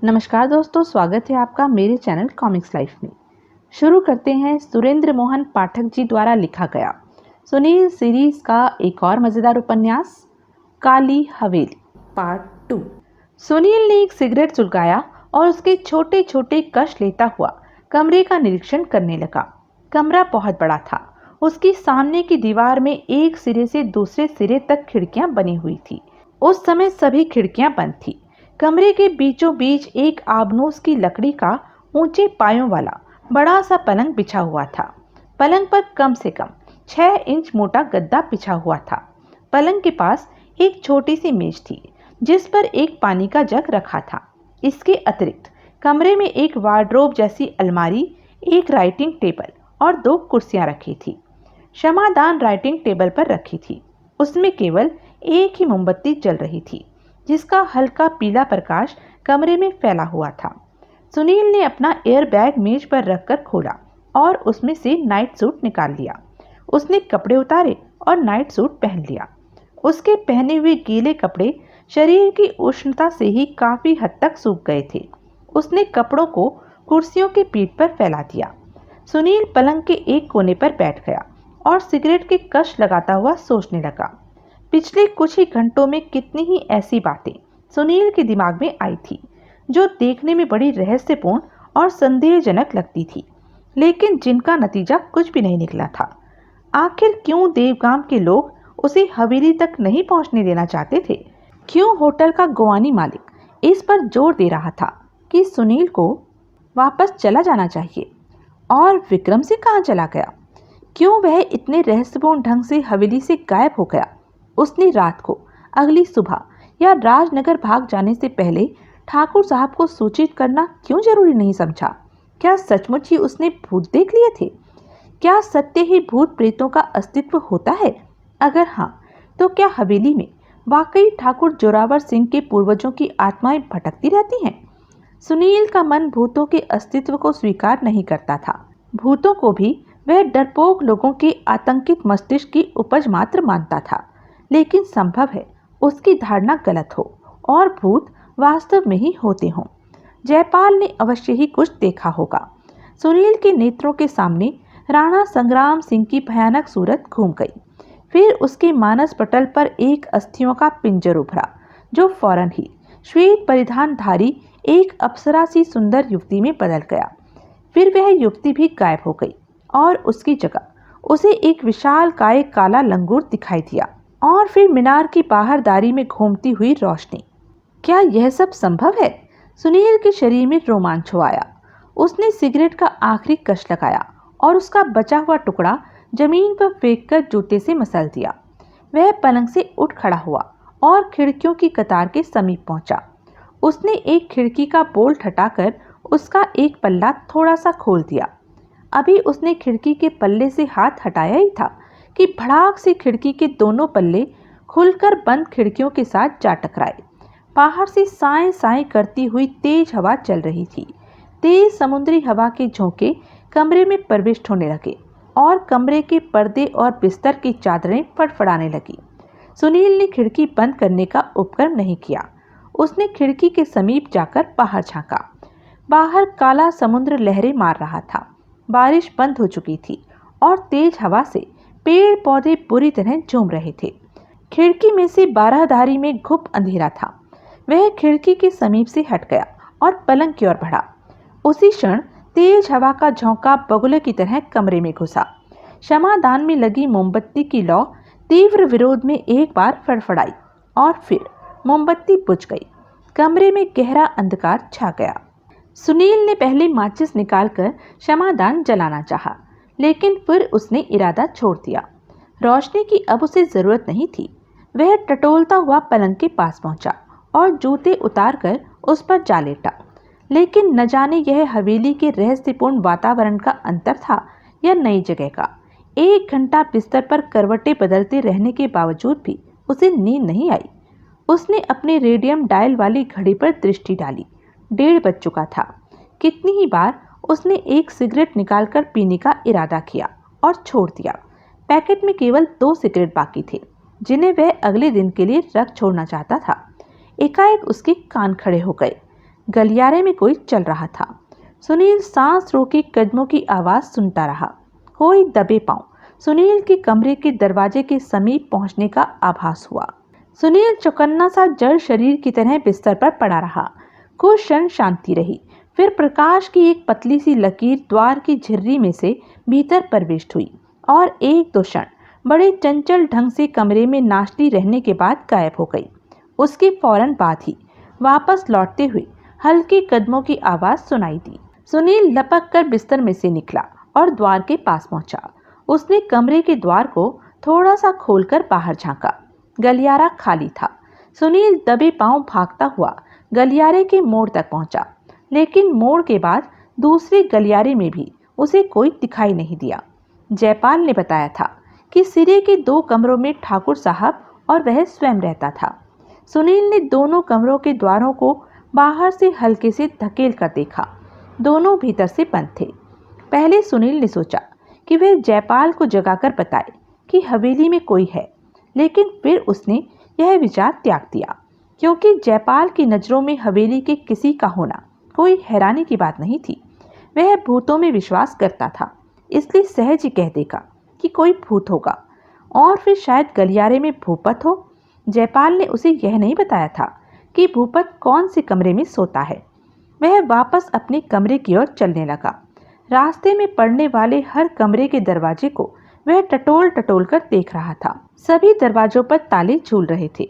नमस्कार दोस्तों, स्वागत है आपका मेरे चैनल कॉमिक्स लाइफ में। शुरू करते हैं सुरेंद्र मोहन पाठक जी द्वारा लिखा गया सुनील सीरीज का एक और मज़ेदार उपन्यास काली हवेली पार्ट 2। सुनील ने एक सिगरेट सुलगाया और उसके छोटे छोटे कश लेता हुआ कमरे का निरीक्षण करने लगा। कमरा बहुत बड़ा था। उसकी सामने की दीवार में एक सिरे से दूसरे सिरे तक खिड़कियां बनी हुई थी। उस समय सभी खिड़कियां बंद थी। कमरे के बीचों बीच एक आबनूस की लकड़ी का ऊंचे पायों वाला बड़ा सा पलंग बिछा हुआ था। पलंग पर कम से कम 6 इंच मोटा गद्दा बिछा हुआ था। पलंग के पास एक छोटी सी मेज थी जिस पर एक पानी का जग रखा था। इसके अतिरिक्त कमरे में एक वार्डरोब जैसी अलमारी, एक राइटिंग टेबल और 2 कुर्सियां रखी थी। क्षमादान राइटिंग टेबल पर रखी थी। उसमें केवल एक ही मोमबत्ती जल रही थी जिसका हल्का पीला प्रकाश कमरे में फैला हुआ था। सुनील ने अपना एयर बैग मेज पर रखकर खोला और उसमें से नाइट सूट निकाल लिया। उसने कपड़े उतारे और नाइट सूट पहन लिया। उसके पहने हुए गीले कपड़े शरीर की उष्णता से ही काफी हद तक सूख गए थे। उसने कपड़ों को कुर्सियों की पीठ पर फैला दिया। सुनील पलंग के एक कोने पर बैठ गया और सिगरेट के कश लगाता हुआ सोचने लगा। पिछले कुछ ही घंटों में कितनी ही ऐसी बातें सुनील के दिमाग में आई थी जो देखने में बड़ी रहस्यपूर्ण और संदेहजनक लगती थी, लेकिन जिनका नतीजा कुछ भी नहीं निकला था। आखिर क्यों देवगाम के लोग उसे हवेली तक नहीं पहुंचने देना चाहते थे? क्यों होटल का गोवानी मालिक इस पर जोर दे रहा था कि सुनील को वापस चला जाना चाहिए? और विक्रम से कहाँ चला गया? क्यों वह इतने रहस्यपूर्ण ढंग से हवेली से गायब हो गया? उसने रात को, अगली सुबह या राजनगर भाग जाने से पहले ठाकुर साहब को सूचित करना क्यों जरूरी नहीं समझा? क्या सचमुच ही उसने भूत देख लिए थे? क्या सत्य ही भूत प्रेतों का अस्तित्व होता है? अगर हाँ, तो क्या हवेली में वाकई ठाकुर जोरावर सिंह के पूर्वजों की आत्माएं भटकती रहती हैं? सुनील का मन भूतों के अस्तित्व को स्वीकार नहीं करता था। भूतों को भी वह डरपोक लोगों के आतंकित मस्तिष्क की उपज मात्र मानता था। लेकिन संभव है उसकी धारणा गलत हो और भूत वास्तव में ही होते हों। जयपाल ने अवश्य ही कुछ देखा होगा। सुनील के नेत्रों के सामने राणा संग्राम सिंह की भयानक सूरत घूम गई। फिर उसके मानस पटल पर एक अस्थियों का पिंजर उभरा जो फौरन ही श्वेत परिधानधारी एक अप्सरा सी सुंदर युवती में बदल गया। फिर वह युवती भी गायब हो गई और उसकी जगह उसे एक विशाल काय काला लंगूर दिखाई दिया। और फिर मीनार की बाहरदारी में घूमती हुई रोशनी। क्या यह सब संभव है? सुनील के शरीर में रोमांच हो आया। उसने सिगरेट का आखिरी कश लगाया और उसका बचा हुआ टुकड़ा जमीन पर फेंककर जूते से मसल दिया। वह पलंग से उठ खड़ा हुआ और खिड़कियों की कतार के समीप पहुंचा। उसने एक खिड़की का बोल्ट हटाकर उसका एक पल्ला थोड़ा सा खोल दिया। अभी उसने खिड़की के पल्ले से हाथ हटाया ही था कि भड़ाक से खिड़की के दोनों पल्ले खुलकर बंद खिड़कियों के साथ जा टकराए। बाहर से साए साए करती हुई तेज हवा चल रही थी। तेज समुद्री हवा के झोंके कमरे में प्रविष्ट होने लगे और कमरे के पर्दे और बिस्तर की चादरें फड़फड़ाने लगी। सुनील ने खिड़की बंद करने का उपक्रम नहीं किया। उसने खिड़की के समीप जाकर बाहर झांका। बाहर काला समुद्र लहरें मार रहा था। बारिश बंद हो चुकी थी और तेज हवा से पेड़ पौधे बुरी तरह झूम रहे थे। खिड़की में से बाराहदारी में घुप अंधेरा था। वह खिड़की के समीप से हट गया और पलंग की ओर बढ़ा। उसी क्षण तेज हवा का झोंका बगुले की तरह कमरे में घुसा। क्षमादान में लगी मोमबत्ती की लौ तीव्र विरोध में एक बार फड़फड़ाई और फिर मोमबत्ती बुझ गई। कमरे में गहरा अंधकार छा गया। सुनील ने पहले माचिस निकालकर क्षमादान जलाना चाहा, लेकिन फिर उसने इरादा छोड़ दिया। रोशनी की अब उसे जरूरत नहीं थी। वह टटोलता हुआ पलंग के पास पहुंचा और जूते उतारकर उस पर जा लेटा। लेकिन न जाने यह हवेली के रहस्यपूर्ण वातावरण का अंतर था या नई जगह का। 1 घंटा बिस्तर पर करवटें बदलते रहने के बावजूद भी उसे नींद नहीं आई। उसने अपने रेडियम डायल वाली घड़ी पर दृष्टि डाली। 1:30 बज चुका था। कितनी ही बार उसने एक सिगरेट निकालकर पीने का इरादा किया और छोड़ दिया। पैकेट में केवल 2 सिगरेट बाकी थे जिन्हें वह अगले दिन के लिए रख छोड़ना चाहता था। एकाएक उसके कान खड़े हो गए। गलियारे में कोई चल रहा था। सुनील सांस रोके कदमों की आवाज सुनता रहा। कोई दबे पांव सुनील के कमरे के दरवाजे के समीप पहुंचने का आभास हुआ। सुनील चौकन्ना सा जड़ शरीर की तरह बिस्तर पर पड़ा रहा। कुछ क्षण शांति रही, फिर प्रकाश की एक पतली सी लकीर द्वार की झिर्री में से भीतर प्रविष्ट हुई और एक दो क्षण बड़े चंचल ढंग से कमरे में नाचती रहने के बाद गायब हो गई। उसके फौरन बाद ही वापस लौटते हुए हल्के कदमों की आवाज सुनाई दी। सुनील लपक कर बिस्तर में से निकला और द्वार के पास पहुंचा। उसने कमरे के द्वार को थोड़ा सा खोलकर बाहर झांका। गलियारा खाली था। सुनील दबे पांव भागता हुआ गलियारे के मोड़ तक पहुंचा, लेकिन मोड़ के बाद दूसरे गलियारे में भी उसे कोई दिखाई नहीं दिया। जयपाल ने बताया था कि सिरे के 2 कमरों में ठाकुर साहब और वह स्वयं रहता था। सुनील ने दोनों कमरों के द्वारों को बाहर से हल्के से धकेल कर देखा। दोनों भीतर से बंद थे। पहले सुनील ने सोचा कि वह जयपाल को जगाकर बताए कि हवेली में कोई है, लेकिन फिर उसने यह विचार त्याग दिया, क्योंकि जयपाल की नज़रों में हवेली के किसी का होना कोई हैरानी की बात नहीं थी। वह भूतों में विश्वास करता था, इसलिए सहज ही कह देगा कि कोई भूत होगा, और फिर शायद गलियारे में भूपत हो। जयपाल ने उसे यह नहीं बताया था कि भूपत कौन से कमरे में सोता है। वह वापस अपने कमरे की ओर चलने लगा। रास्ते में पड़ने वाले हर कमरे के दरवाजे को वह टटोल टटोल कर देख रहा था। सभी दरवाजों पर ताले झूल रहे थे।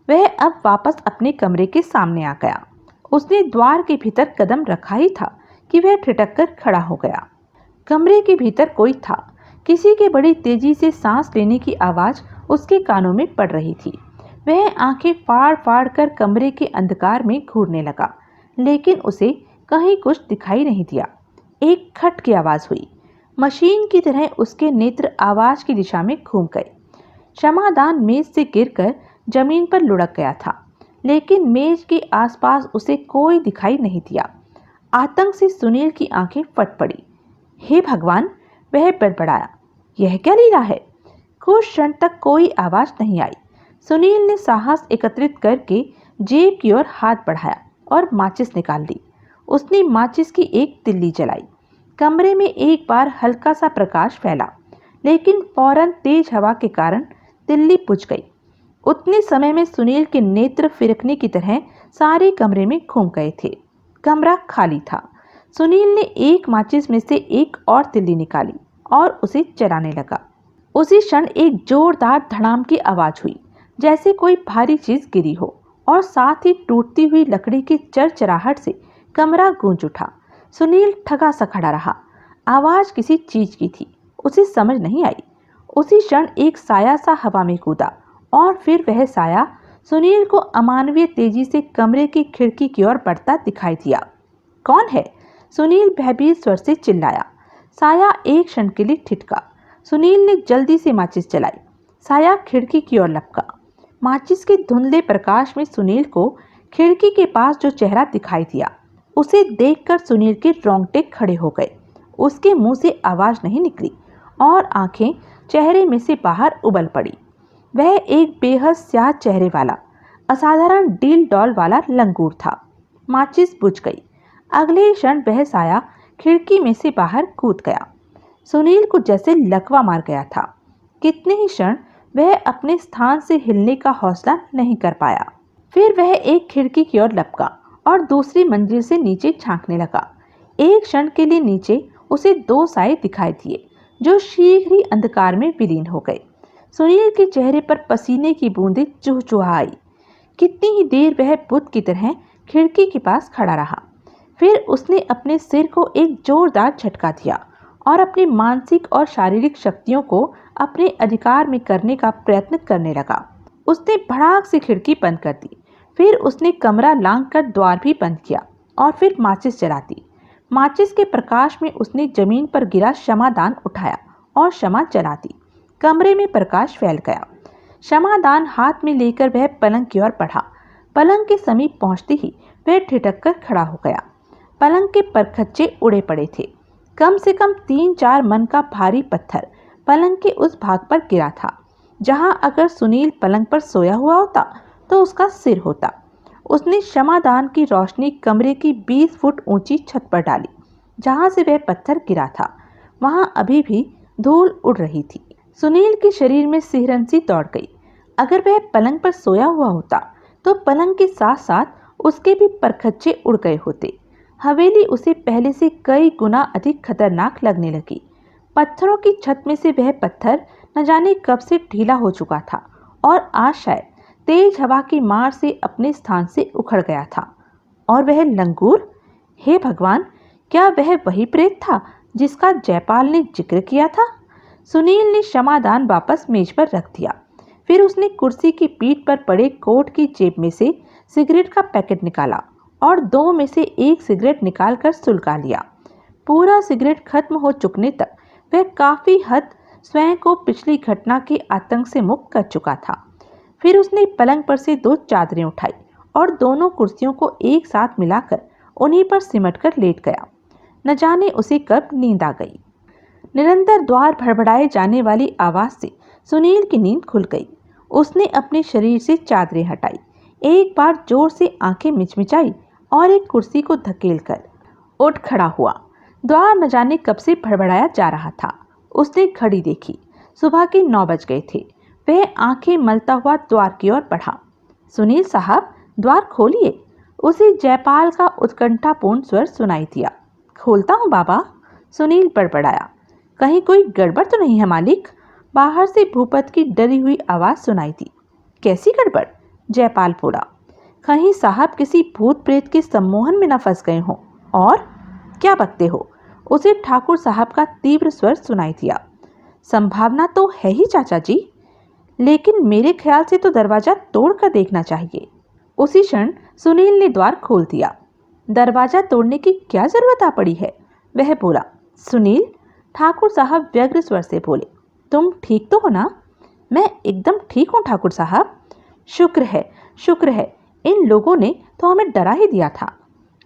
वह अब वापस अपने कमरे के सामने आ गया। उसने द्वार के भीतर कदम रखा ही था कि वह ठिठक कर खड़ा हो गया। कमरे के भीतर कोई था। किसी के बड़ी तेजी से सांस लेने की आवाज उसके कानों में पड़ रही थी। वह आंखें फाड़ फाड़ कर कमरे के अंधकार में घूरने लगा, लेकिन उसे कहीं कुछ दिखाई नहीं दिया। एक खट की आवाज हुई। मशीन की तरह उसके नेत्र आवाज की दिशा में घूम गए। क्षमादान मेज से गिरकर जमीन पर लुढ़क गया था, लेकिन मेज के आसपास उसे कोई दिखाई नहीं दिया। आतंक से सुनील की आंखें फट पड़ी। हे भगवान, वह बड़बड़ाया, यह क्या लीला है? कुछ क्षण तक कोई आवाज नहीं आई। सुनील ने साहस एकत्रित करके जेब की ओर हाथ बढ़ाया और माचिस निकाल ली। उसने माचिस की एक तिल्ली जलाई। कमरे में एक बार हल्का सा प्रकाश फैला, लेकिन फौरन तेज हवा के कारण तिल्ली बुझ गई। उतने समय में सुनील के नेत्र फिरकने की तरह सारे कमरे में घूम गए थे। कमरा खाली था। सुनील ने एक माचिस में से एक और तिल्ली निकाली और उसे जलाने लगा। उसी क्षण एक जोरदार धड़ाम की आवाज हुई, जैसे कोई भारी चीज गिरी हो, और साथ ही टूटती हुई लकड़ी की चरचराहट से कमरा गूंज उठा। सुनील ठगा सा खड़ा रहा। आवाज किसी चीज की थी, उसे समझ नहीं आई। उसी क्षण एक साया सा हवा में कूदा और फिर वह साया सुनील को अमानवीय तेजी से कमरे की खिड़की की ओर बढ़ता दिखाई दिया। कौन है? सुनील भयभीत स्वर से चिल्लाया। साया एक क्षण के लिए ठिठका। सुनील ने जल्दी से माचिस जलाई। साया खिड़की की ओर लपका। माचिस के धुंधले प्रकाश में सुनील को खिड़की के पास जो चेहरा दिखाई दिया, उसे देखकर सुनील के रोंगटे खड़े हो गए। उसके मुंह से आवाज नहीं निकली और आंखें चेहरे में से बाहर उबल पड़ी। वह एक बेहद स्याह चेहरे वाला, असाधारण डील डॉल वाला लंगूर था। माचिस बुझ गई। अगले क्षण वह साया खिड़की में से बाहर कूद गया। सुनील को जैसे लकवा मार गया था। कितने ही क्षण वह अपने स्थान से हिलने का हौसला नहीं कर पाया। फिर वह एक खिड़की की ओर लपका और दूसरी मंजिल से नीचे झांकने लगा। एक क्षण के लिए नीचे उसे 2 साए दिखाई दिए, जो शीघ्र ही अंधकार में विलीन हो गए। सुनील के चेहरे पर पसीने की बूंदें चुहचुहा आई। कितनी ही देर वह बुत की तरह खिड़की के पास खड़ा रहा। फिर उसने अपने सिर को एक जोरदार झटका दिया और अपनी मानसिक और शारीरिक शक्तियों को अपने अधिकार में करने का प्रयत्न करने लगा। उसने भड़ाक से खिड़की बंद कर दी। फिर उसने कमरा लांघकर द्वार भी बंद किया और फिर माचिस जला दी। माचिस के प्रकाश में उसने जमीन पर गिरा क्षमादान उठाया और क्षमा जला दी। कमरे में प्रकाश फैल गया। क्षमादान हाथ में लेकर वह पलंग की ओर बढ़ा। पलंग के समीप पहुंचते ही वह ठिठक कर खड़ा हो गया। पलंग के परखच्चे उड़े पड़े थे। कम से कम 3-4 मन का भारी पत्थर पलंग के उस भाग पर गिरा था, जहां अगर सुनील पलंग पर सोया हुआ होता तो उसका सिर होता। उसने क्षमादान की रोशनी कमरे की 20 फुट ऊंची छत पर डाली। जहां से वह पत्थर गिरा था वहां अभी भी धूल उड़ रही थी। सुनील के शरीर में सिहरन सी दौड़ गई। अगर वह पलंग पर सोया हुआ होता तो पलंग के साथ साथ उसके भी परखच्चे उड़ गए होते। हवेली उसे पहले से कई गुना अधिक खतरनाक लगने लगी। पत्थरों की छत में से वह पत्थर न जाने कब से ढीला हो चुका था और आज शायद तेज हवा की मार से अपने स्थान से उखड़ गया था। और वह लंगूर, हे भगवान, क्या वह वही प्रेत था जिसका जयपाल ने जिक्र किया था? सुनील ने क्षमादान वापस मेज पर रख दिया। फिर उसने कुर्सी की पीठ पर पड़े कोट की जेब में से सिगरेट का पैकेट निकाला और 2 में से 1 सिगरेट निकालकर सुलगा लिया। पूरा सिगरेट खत्म हो चुकने तक वह काफी हद स्वयं को पिछली घटना के आतंक से मुक्त कर चुका था। फिर उसने पलंग पर से 2 चादरें उठाई और दोनों कुर्सियों को एक साथ मिलाकर उन्हीं पर सिमटकर लेट गया। न जाने उसे कब नींद आ गई। निरंतर द्वार भड़बड़ाए जाने वाली आवाज से सुनील की नींद खुल गई। उसने अपने शरीर से चादरें हटाई, एक बार जोर से आंखें मिचमिचाई और एक कुर्सी को धकेलकर उठ खड़ा हुआ। द्वार न जाने कब से भड़बड़ाया जा रहा था। उसने घड़ी देखी, सुबह के 9 बज गए थे। वह आंखें मलता हुआ द्वार की ओर बढ़ा। सुनील साहब, द्वार खोलिए, उसे जयपाल का उत्कंठापूर्ण स्वर सुनाई दिया। खोलता हूँ बाबा, सुनील बड़बड़ाया। कहीं कोई गड़बड़ तो नहीं है मालिक? बाहर से भूपत की डरी हुई आवाज सुनाई दी। कैसी गड़बड़? जयपाल बोला। कहीं साहब किसी भूत प्रेत के सम्मोहन में न फंस गए हों। और क्या बकते हो? उसे ठाकुर साहब का तीव्र स्वर सुनाई दिया। संभावना तो है ही चाचा जी, लेकिन मेरे ख्याल से तो दरवाजा तोड़कर देखना चाहिए। उसी क्षण सुनील ने द्वार खोल दिया। दरवाजा तोड़ने की क्या जरूरत आ पड़ी है? वह बोला। सुनील, ठाकुर साहब व्यग्र स्वर से बोले। तुम ठीक तो हो ना? मैं एकदम ठीक हूँ ठाकुर साहब। शुक्र है, शुक्र है। इन लोगों ने तो हमें डरा ही दिया था।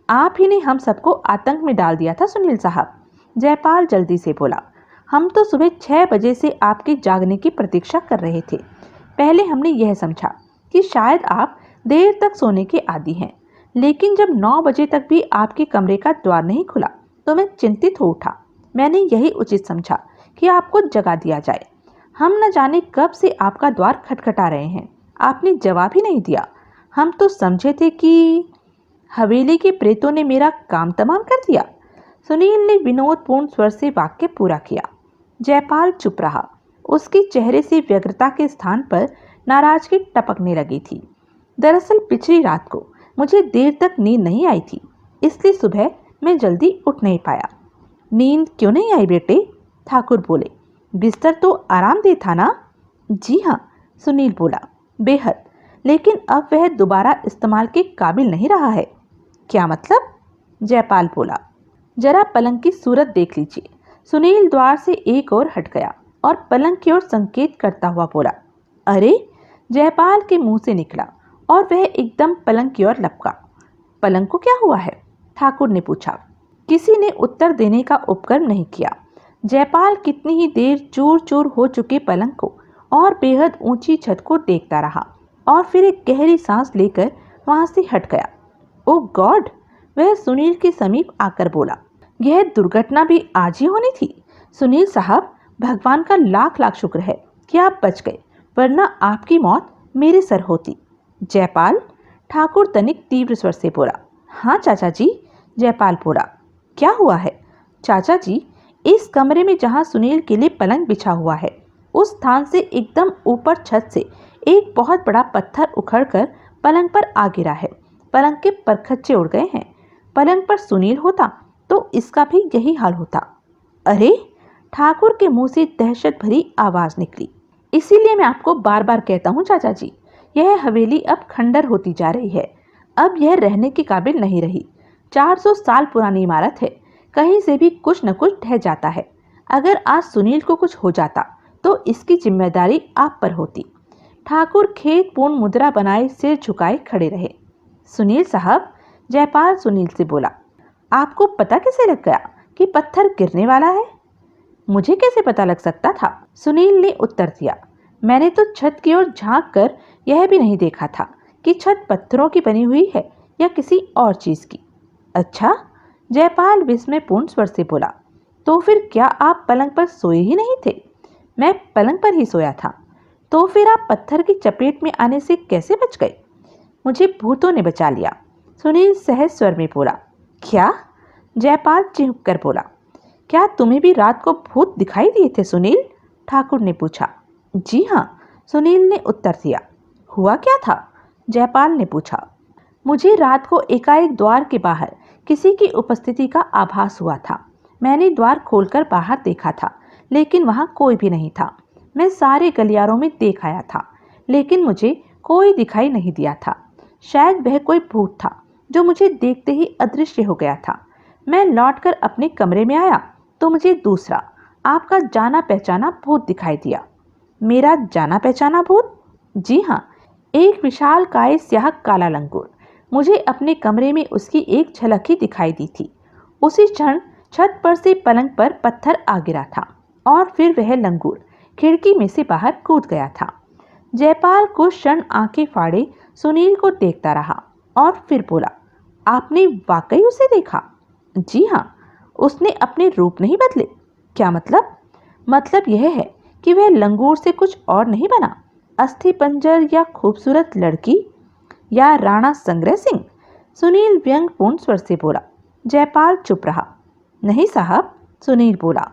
आप ही ने हम सबको आतंक में डाल दिया था सुनील साहब, जयपाल जल्दी से बोला। हम तो सुबह 6 बजे से आपके जागने की प्रतीक्षा कर रहे थे। पहले हमने यह समझा कि शायद आप देर तक सोने के आदी हैं, लेकिन जब 9 बजे तक भी आपके कमरे का द्वार नहीं खुला तो मैं चिंतित हो उठा। मैंने यही उचित समझा कि आपको जगा दिया जाए। हम न जाने कब से आपका द्वार खटखटा रहे हैं, आपने जवाब ही नहीं दिया। हम तो समझे थे कि हवेली के प्रेतों ने मेरा काम तमाम कर दिया। सुनील ने विनोदपूर्ण स्वर से वाक्य पूरा किया। जयपाल चुप रहा। उसके चेहरे से व्यग्रता के स्थान पर नाराजगी टपकने लगी थी। दरअसल पिछली रात को मुझे देर तक नींद नहीं आई थी, इसलिए सुबह मैं जल्दी उठ नहीं पाया। नींद क्यों नहीं आई बेटे? ठाकुर बोले। बिस्तर तो आरामदेह था ना? जी हाँ, सुनील बोला। बेहद, लेकिन अब वह दोबारा इस्तेमाल के काबिल नहीं रहा है। क्या मतलब? जयपाल बोला। जरा पलंग की सूरत देख लीजिए। सुनील द्वार से एक और हट गया और पलंग की ओर संकेत करता हुआ बोला। अरे, जयपाल के मुंह से निकला और वह एकदम पलंग की ओर लपका। पलंग को क्या हुआ है? ठाकुर ने पूछा। किसी ने उत्तर देने का उपक्रम नहीं किया। जयपाल कितनी ही देर चूर चूर हो चुके पलंग को और बेहद ऊंची छत को देखता रहा और फिर एक गहरी सांस लेकर वहां से हट गया। ओह गॉड, वह सुनील के समीप आकर बोला। यह दुर्घटना भी आज ही होनी थी। सुनील साहब, भगवान का लाख लाख शुक्र है कि आप बच गए, वरना आपकी मौत मेरे सर होती। जयपाल, ठाकुर तनिक तीव्र स्वर से बोला। हाँ चाचा जी, जयपाल बोला। क्या हुआ है? चाचा जी, इस कमरे में जहां सुनील के लिए पलंग बिछा हुआ है, उस स्थान से एकदम ऊपर छत से एक बहुत बड़ा पत्थर उखड़कर पलंग पर आ गिरा है। पलंग के परखच्चे उड़ गए हैं। पलंग पर सुनील होता तो इसका भी यही हाल होता। अरे, ठाकुर के मुंह से दहशत भरी आवाज निकली। इसीलिए मैं आपको बार बार कहता हूँ चाचा जी, यह हवेली अब खंडर होती जा रही है। अब यह रहने के काबिल नहीं रही। 400 साल पुरानी इमारत है, कहीं से भी कुछ न कुछ ढह जाता है। अगर आज सुनील को कुछ हो जाता तो इसकी जिम्मेदारी आप पर होती। ठाकुर खेदपूर्ण मुद्रा बनाए सिर झुकाए खड़े रहे। सुनील साहब, जयपाल सुनील से बोला, आपको पता कैसे लग गया कि पत्थर गिरने वाला है? मुझे कैसे पता लग सकता था? सुनील ने उत्तर दिया। मैंने तो छत की ओर झांक कर यह भी नहीं देखा था कि छत पत्थरों की बनी हुई है या किसी और चीज की। अच्छा, जयपाल विस्मयपूर्ण स्वर से बोला। तो फिर क्या आप पलंग पर सोए ही नहीं थे? मैं पलंग पर ही सोया था। तो फिर आप पत्थर की चपेट में आने से कैसे बच गए? मुझे भूतों ने बचा लिया, सुनील सहज स्वर में बोला। क्या? जयपाल चिढ़ कर बोला। क्या तुम्हें भी रात को भूत दिखाई दिए थे सुनील? ठाकुर ने पूछा। जी हाँ, सुनील ने उत्तर दिया। हुआ क्या था? जयपाल ने पूछा। मुझे रात को एकाएक द्वार के बाहर किसी की उपस्थिति का आभास हुआ था। मैंने द्वार खोलकर बाहर देखा था, लेकिन वहां कोई भी नहीं था। मैं सारे गलियारों में देख आया था, लेकिन मुझे कोई दिखाई नहीं दिया था। शायद वह कोई भूत था जो मुझे देखते ही अदृश्य हो गया था। मैं लौटकर अपने कमरे में आया तो मुझे दूसरा, आपका जाना पहचाना भूत दिखाई दिया। मेरा जाना पहचाना भूत? जी हाँ, एक विशाल काय स्याह काला लंगूर। मुझे अपने कमरे में उसकी एक झलक ही दिखाई दी थी। उसी क्षण छत पर से पलंग पर पत्थर आ गिरा था और फिर वह लंगूर खिड़की में से बाहर कूद गया था। जयपाल कुछ क्षण आंखें फाड़े सुनील को देखता रहा और फिर बोला। आपने वाकई उसे देखा? जी हाँ, उसने अपने रूप नहीं बदले। क्या मतलब? मतलब यह है कि वह लंगूर से कुछ और नहीं बना। अस्थि पंजर या खूबसूरत लड़की या राणा संग्रह सिंह? सुनील व्यंग्यपूर्ण स्वर से बोला। जयपाल चुप रहा। नहीं साहब, सुनील बोला,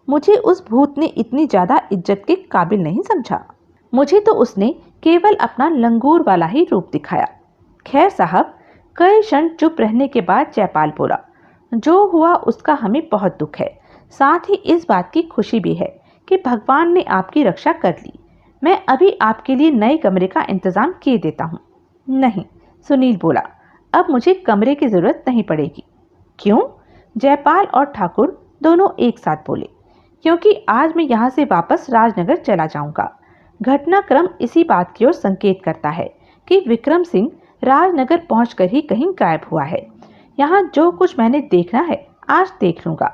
मुझे उस भूत ने इतनी ज्यादा इज्जत के काबिल नहीं समझा। मुझे तो उसने केवल अपना लंगूर वाला ही रूप दिखाया। खैर साहब, कई क्षण चुप रहने के बाद जयपाल बोला। जो हुआ उसका हमें बहुत दुख है। साथ ही इस बात की खुशी भी है कि भगवान ने आपकी रक्षा कर ली। मैं अभी आपके लिए नए कमरे का इंतजाम किए देता हूँ। नहीं, सुनील बोला, अब मुझे कमरे की जरूरत नहीं पड़ेगी। क्यों? जयपाल और ठाकुर दोनों एक साथ बोले। क्योंकि आज मैं यहाँ से वापस राजनगर चला जाऊंगा। घटनाक्रम इसी बात की ओर संकेत करता है कि विक्रम सिंह राजनगर पहुंचकर ही कहीं गायब हुआ है। यहाँ जो कुछ मैंने देखना है आज देख लूंगा।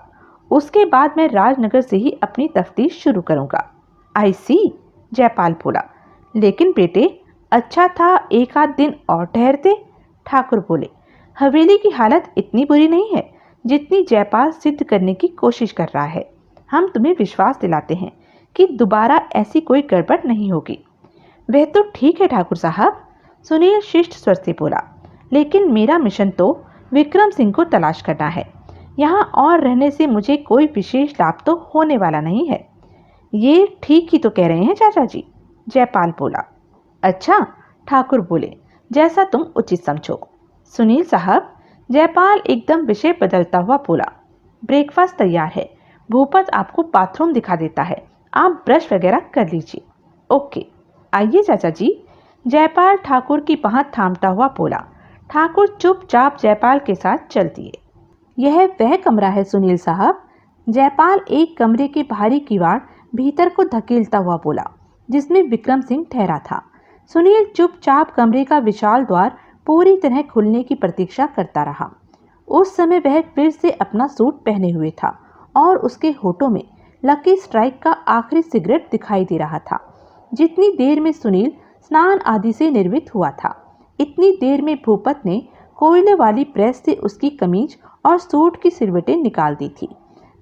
उसके बाद मैं राजनगर से ही अपनी तफ्तीश शुरू करूंगा। आई सी, जयपाल बोला। लेकिन बेटे, अच्छा था एक आध दिन और ठहरते। ठाकुर बोले। हवेली की हालत इतनी बुरी नहीं है जितनी जयपाल सिद्ध करने की कोशिश कर रहा है। हम तुम्हें विश्वास दिलाते हैं कि दोबारा ऐसी कोई गड़बड़ नहीं होगी। वह तो ठीक है ठाकुर साहब, सुनील शिष्ट स्वर से बोला, लेकिन मेरा मिशन तो विक्रम सिंह को तलाश करना है। यहाँ और रहने से मुझे कोई विशेष लाभ तो होने वाला नहीं है। ये ठीक ही तो कह रहे हैं चाचा जी, जयपाल बोला। अच्छा, ठाकुर बोले, जैसा तुम उचित समझो। सुनील साहब, जयपाल एकदम विषय बदलता हुआ बोला, ब्रेकफास्ट तैयार है। भूपत आपको बाथरूम दिखा देता है। आप ब्रश वगैरह कर लीजिए। ओके, आइए चाचा जी, जयपाल ठाकुर की बांह थामता हुआ बोला। ठाकुर चुपचाप जयपाल के साथ चल दिए। यह वह कमरा है सुनील साहब, जयपाल एक कमरे के बाहरी किवाड़ भीतर को धकेलता हुआ बोला, जिसमें विक्रम सिंह ठहरा था। सुनील चुपचाप कमरे का विशाल द्वार पूरी तरह खुलने की प्रतीक्षा करता रहा। उस समय वह फिर से अपना सूट पहने हुए था और उसके होठों में लकी स्ट्राइक का आखिरी सिगरेट दिखाई दे रहा था। जितनी देर में सुनील स्नान आदि से निर्वित हुआ था, इतनी देर में भूपत ने कोयले वाली प्रेस से उसकी कमीज और सूट की सिलवटें निकाल दी थी।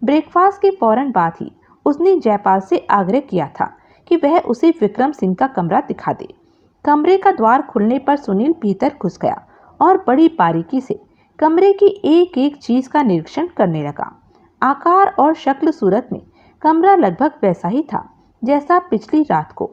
ब्रेकफास्ट के फौरन बाद ही उसने जयपाल से आग्रह किया था कि वह उसे विक्रम सिंह का कमरा दिखा दे। कमरे का द्वार खुलने पर सुनील भीतर घुस गया और बड़ी बारीकी से कमरे की एक एक चीज का निरीक्षण करने लगा। आकार और शक्ल सूरत में कमरा लगभग वैसा ही था जैसा पिछली रात को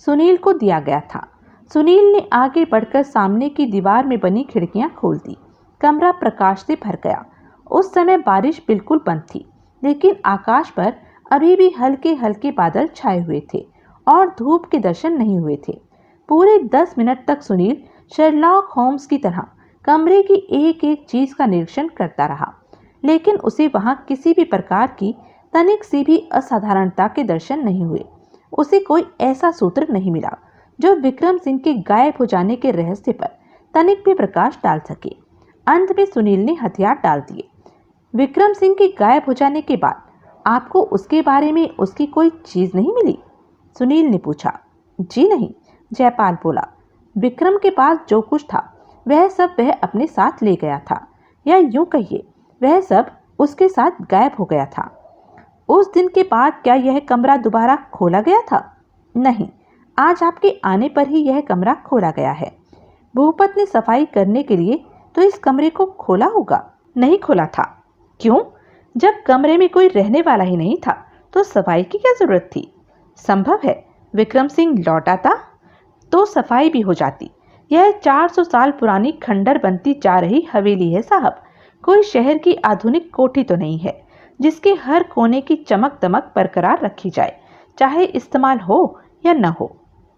सुनील को दिया गया था। सुनील ने आगे बढ़कर सामने की दीवार में बनी खिड़कियां खोल दी। कमरा प्रकाश से भर गया। उस समय बारिश बिल्कुल बंद थी, लेकिन आकाश पर अभी भी हल्के हल्के बादल छाए हुए थे और धूप के दर्शन नहीं हुए थे। पूरे 10 मिनट तक सुनील शेरलॉक होम्स की तरह कमरे की एक एक चीज का निरीक्षण करता रहा, लेकिन उसे वहां किसी भी प्रकार की तनिक सी भी असाधारणता के दर्शन नहीं हुए। उसे कोई ऐसा सूत्र नहीं मिला जो विक्रम सिंह के गायब हो जाने के रहस्य पर तनिक भी प्रकाश डाल सके। अंत में सुनील ने हथियार डाल दिए। विक्रम सिंह के गायब हो जाने के बाद आपको उसके बारे में उसकी कोई चीज नहीं मिली? सुनील ने पूछा। जी नहीं, जयपाल बोला। विक्रम के पास जो कुछ था वह सब वह अपने साथ ले गया था, या यूं कहिए वह सब उसके साथ गायब हो गया था। उस दिन के बाद क्या यह कमरा दोबारा खोला गया था? नहीं, आज आपके आने पर ही यह कमरा खोला गया है। भूपत ने सफाई करने के लिए तो इस कमरे को खोला होगा। नहीं खोला था। क्यों? जब कमरे में कोई रहने वाला ही नहीं था तो सफाई की क्या जरूरत थी? संभव है विक्रम सिंह लौट आता तो सफाई भी हो जाती। यह 400 साल पुरानी खंडर बनती जा रही हवेली है साहब, कोई शहर की आधुनिक कोठी तो नहीं है जिसके हर कोने की चमक दमक बरकरार रखी जाए, चाहे इस्तेमाल हो या न हो।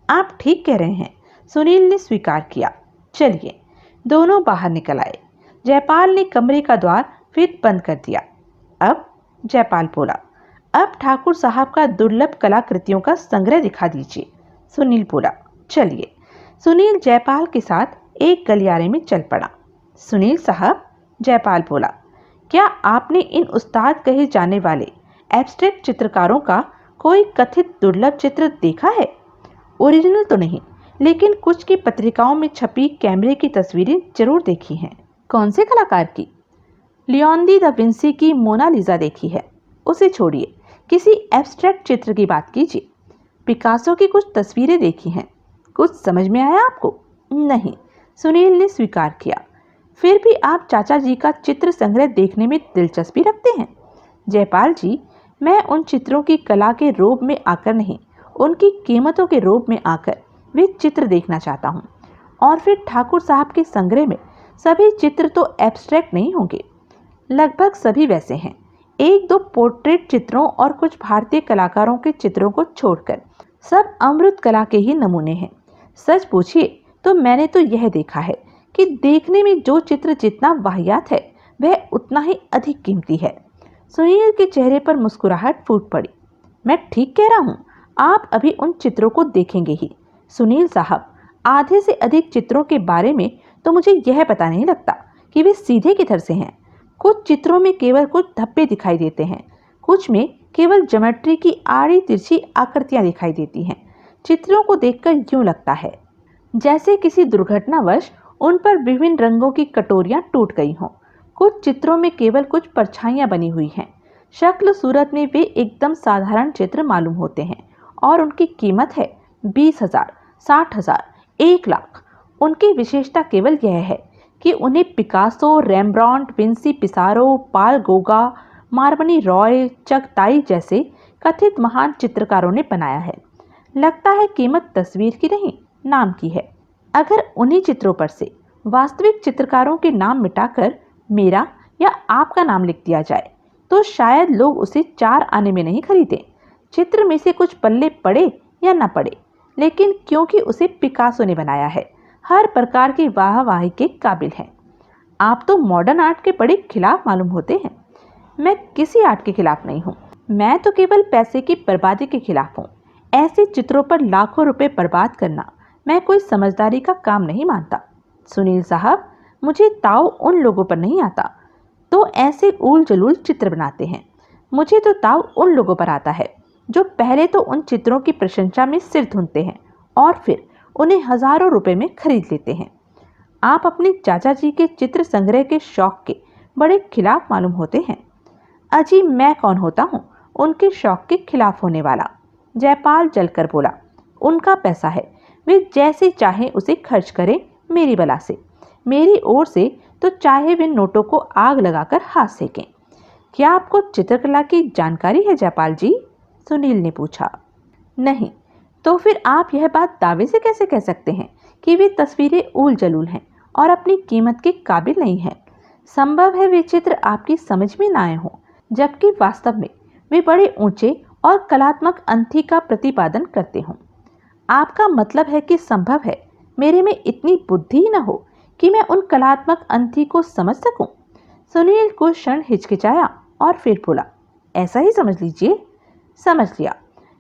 आप ठीक कह रहे हैं, सुनील ने स्वीकार किया। चलिए। दोनों बाहर निकल आए। जयपाल ने कमरे का द्वार फिर बंद कर दिया। अब जयपाल बोला, अब ठाकुर साहब का दुर्लभ कलाकृतियों का संग्रह दिखा दीजिए। सुनील बोला, चलिए। सुनील जयपाल के साथ एक गलियारे में चल पड़ा। सुनील साहब, जयपाल बोला, क्या आपने इन उस्ताद कहे जाने वाले एब्स्ट्रैक्ट चित्रकारों का कोई कथित दुर्लभ चित्र देखा है? ओरिजिनल तो नहीं, लेकिन कुछ की पत्रिकाओं में छपी कैमरे की तस्वीरें जरूर देखी हैं। कौन से कलाकार की? लियोनार्डो दा विंसी की मोनालिसा देखी है। उसे छोड़िए, किसी एब्स्ट्रैक्ट चित्र की बात कीजिए। पिकासो की कुछ तस्वीरें देखी हैं। कुछ समझ में आया आपको? नहीं, सुनील ने स्वीकार किया। फिर भी आप चाचा जी का चित्र संग्रह देखने में दिलचस्पी रखते हैं? जयपाल जी, मैं उन चित्रों की कला के रोब में आकर नहीं, उनकी कीमतों के रोब में आकर वे चित्र देखना चाहता हूँ। और फिर ठाकुर साहब के संग्रह में सभी चित्र तो एब्स्ट्रैक्ट नहीं होंगे, लगभग सभी वैसे हैं। एक दो पोर्ट्रेट चित्रों और कुछ भारतीय कलाकारों के चित्रों को छोड़कर सब अमृत कला के ही नमूने हैं। सच पूछिए तो मैंने तो यह देखा है कि देखने में जो चित्र जितना वाहियात है वह उतना ही अधिक कीमती है। सुनील के चेहरे पर मुस्कुराहट फूट पड़ी। मैं ठीक कह रहा हूँ, आप अभी उन चित्रों को देखेंगे ही। सुनील साहब, आधे से अधिक चित्रों के बारे में तो मुझे यह पता नहीं लगता कि वे सीधे किधर से हैं। कुछ चित्रों में केवल कुछ धब्बे दिखाई देते हैं, कुछ में केवल ज्योमेट्री की आड़ी तिरछी आकृतियां दिखाई देती हैं। चित्रों को देखकर यूं लगता है जैसे किसी दुर्घटनावश उन पर विभिन्न रंगों की कटोरियां टूट गई हों। कुछ चित्रों में केवल कुछ परछाइयां बनी हुई हैं। शक्ल सूरत में वे एकदम साधारण चित्र मालूम होते हैं और उनकी कीमत है 20,000, 60,000, 1,00,000। उनकी विशेषता केवल यह है कि उन्हें पिकासो, रेम्ब्रांट, विंसी, पिसारो, पाल गोगा, मार्बनी रॉय, चगताई जैसे कथित महान चित्रकारों ने बनाया है। लगता है कीमत तस्वीर की नहीं, नाम की है। अगर उन्हीं चित्रों पर से वास्तविक चित्रकारों के नाम मिटाकर मेरा या आपका नाम लिख दिया जाए तो शायद लोग उसे 4 आने में नहीं खरीदें। चित्र में से कुछ पल्ले पड़े या न पड़े, लेकिन क्योंकि उसे पिकासो ने बनाया है, हर प्रकार की वाहवाही के काबिल है। आप तो मॉडर्न आर्ट के बड़े खिलाफ मालूम होते हैं। मैं किसी आर्ट के खिलाफ नहीं हूँ, मैं तो केवल पैसे की बर्बादी के खिलाफ हूँ। ऐसे चित्रों पर लाखों रुपए बर्बाद करना मैं कोई समझदारी का काम नहीं मानता। सुनील साहब, मुझे ताव उन लोगों पर नहीं आता तो ऐसे ऊल जलूल चित्र बनाते हैं। मुझे तो ताव उन लोगों पर आता है जो पहले तो उन चित्रों की प्रशंसा में सिर धुनते हैं और फिर उन्हें हजारों रुपए में खरीद लेते हैं। आप अपने चाचा जी के चित्र संग्रह के शौक के बड़े खिलाफ मालूम होते हैं। अजी, मैं कौन होता हूँ उनके शौक के खिलाफ होने वाला? जयपाल जलकर बोला, उनका पैसा है, वे जैसे चाहे उसे खर्च करें मेरी बला से। मेरी ओर से तो चाहे वे नोटों को आग लगाकर हाथ सेकें। क्या आपको चित्रकला की जानकारी है जयपाल जी? सुनील ने पूछा। नहीं, तो फिर आप यह बात दावे से कैसे कह सकते हैं कि वे तस्वीरें ऊल जलूल हैं और अपनी कीमत के काबिल नहीं हैं? संभव है वे चित्र आपकी समझ में न आए हों, जबकि वास्तव में वे बड़े ऊंचे और कलात्मक अंथी का प्रतिपादन करते हों। आपका मतलब है कि संभव है मेरे में इतनी बुद्धि ही न हो कि मैं उन कलात्मक अंथी को समझ सकूं? सुनील कुछ क्षण हिचकिचाया और फिर बोला, ऐसा ही समझ लीजिए। समझ लिया,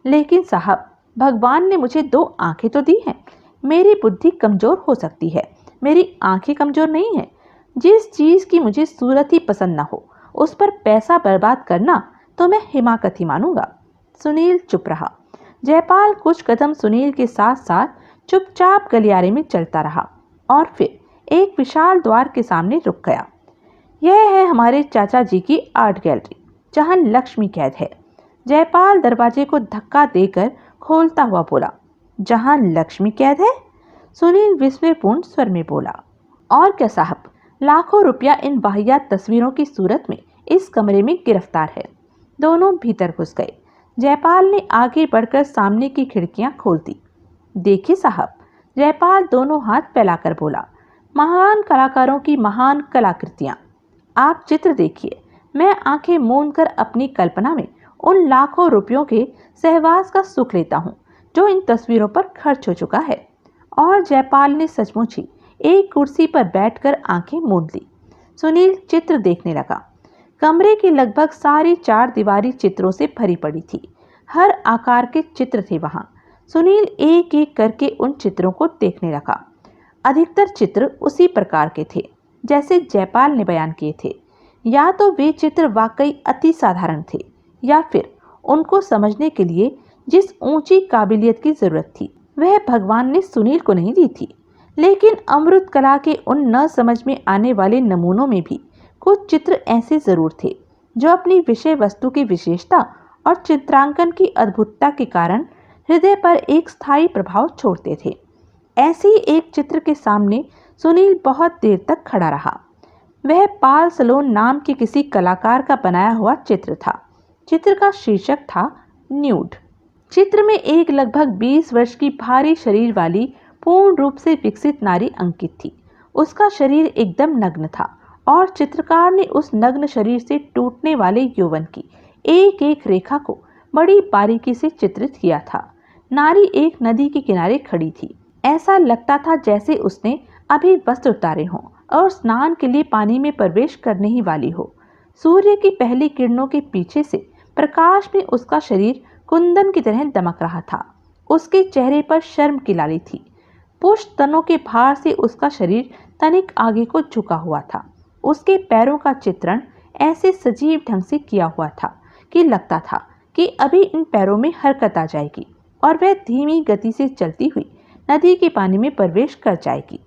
लेकिन साहब, भगवान ने मुझे 2 आंखें तो दी हैं। मेरी बुद्धि कमजोर हो सकती है, मेरी आंखें कमजोर नहीं है। जिस चीज की मुझे सूरत ही पसंद न हो उस पर पैसा बर्बाद करना तो मैं हिमाकत ही मानूंगा। सुनील चुप रहा। जयपाल कुछ कदम सुनील के साथ साथ चुपचाप गलियारे में चलता रहा और फिर एक विशाल द्वार के सामने रुक गया। यह है हमारे चाचा जी की आर्ट गैलरी, जहां लक्ष्मी कैद है। जयपाल दरवाजे को धक्का देकर खोलता हुआ बोला। जहां लक्ष्मी कैद है? सुनील विस्मयपूर्ण स्वर में बोला। और क्या साहब, लाखों रुपया इन वाहियात तस्वीरों की सूरत में इस कमरे में गिरफ्तार है। दोनों भीतर घुस गए। जयपाल ने आगे बढ़कर सामने की खिड़कियां खोल दी। देखिए साहब, जयपाल दोनों हाथ फैलाकर बोला, महान कलाकारों की महान कलाकृतियां। आप चित्र देखिए, मैं आंखें मूंद कर अपनी कल्पना में उन लाखों रुपयों के सहवास का सुख लेता हूँ जो इन तस्वीरों पर खर्च हो चुका है। और जयपाल ने सचमुच ही एक कुर्सी पर बैठकर आंखें मूंद ली। सुनील चित्र देखने लगा। कमरे की लगभग सारी चार दीवारी चित्रों से भरी पड़ी थी। हर आकार के चित्र थे वहां। सुनील एक एक करके उन चित्रों को देखने लगा। अधिकतर चित्र उसी प्रकार के थे जैसे जयपाल ने बयान किए थे। या तो वे चित्र वाकई अति साधारण थे, या फिर उनको समझने के लिए जिस ऊंची काबिलियत की जरूरत थी वह भगवान ने सुनील को नहीं दी थी। लेकिन अमृत कला के उन न समझ में आने वाले नमूनों में भी कुछ चित्र ऐसे जरूर थे जो अपनी विषय वस्तु की विशेषता और चित्रांकन की अद्भुतता के कारण हृदय पर एक स्थायी प्रभाव छोड़ते थे। ऐसे ही एक चित्र के सामने सुनील बहुत देर तक खड़ा रहा। वह पाल सलोन नाम के किसी कलाकार का बनाया हुआ चित्र था। चित्र का शीर्षक था न्यूड। चित्र में एक लगभग 20 वर्ष की भारी शरीर वाली पूर्ण रूप से विकसित नारी अंकित थी। उसका शरीर एकदम नग्न था और चित्रकार ने उस नग्न शरीर से टूटने वाले यौवन की एक एक रेखा को बड़ी बारीकी से चित्रित किया था। नारी एक नदी के किनारे खड़ी थी। ऐसा लगता था जैसे उसने अभी वस्त्र उतारे हों और स्नान के लिए पानी में प्रवेश करने ही वाली हो। सूर्य की पहली किरणों के पीछे से प्रकाश में उसका शरीर कुंदन की तरह दमक रहा था। उसके चेहरे पर शर्म की लाली थी। पुष्ट तनों के भार से उसका शरीर तनिक आगे को झुका हुआ था। उसके पैरों का चित्रण ऐसे सजीव ढंग से किया हुआ था कि लगता था कि अभी इन पैरों में हरकत आ जाएगी और वह धीमी गति से चलती हुई नदी के पानी में प्रवेश कर जाएगी।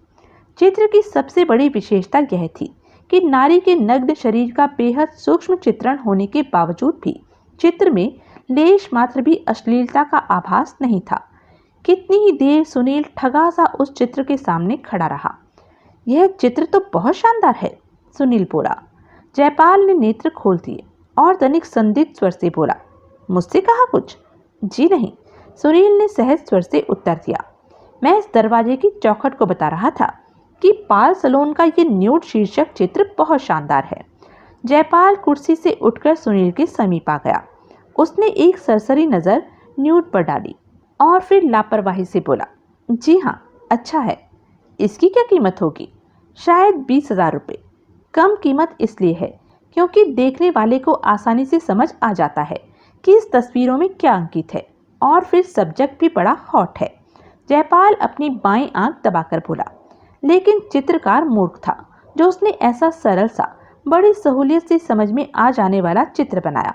चित्र की सबसे बड़ी विशेषता यह थी कि नारी के नग्न शरीर का बेहद सूक्ष्म चित्रण होने के बावजूद भी चित्र में लेश मात्र भी अश्लीलता का आभास नहीं था। कितनी ही देर सुनील ठगा सा उस चित्र के सामने खड़ा रहा। यह चित्र तो बहुत शानदार है, सुनील बोला। जयपाल ने नेत्र खोल दिए और तनिक संदिग्ध स्वर से बोला, मुझसे कहा कुछ? जी नहीं, सुनील ने सहज स्वर से उत्तर दिया। मैं इस दरवाजे की चौखट को बता रहा था कि पाल सलोन का ये न्यूड शीर्षक चित्र बहुत शानदार है। जयपाल कुर्सी से उठकर सुनील के समीप आ गया। उसने एक सरसरी नजर न्यूड पर डाली और फिर लापरवाही से बोला, जी हाँ, अच्छा है। इसकी क्या कीमत होगी? शायद 20,000 रुपये। कम कीमत इसलिए है क्योंकि देखने वाले को आसानी से समझ आ जाता है कि इस तस्वीरों में क्या अंकित है, और फिर सब्जेक्ट भी बड़ा हॉट है। जयपाल अपनी बाईं आंख दबाकर बोला। लेकिन चित्रकार मूर्ख था जो उसने ऐसा सरल सा बड़ी सहूलियत से समझ में आ जाने वाला चित्र बनाया।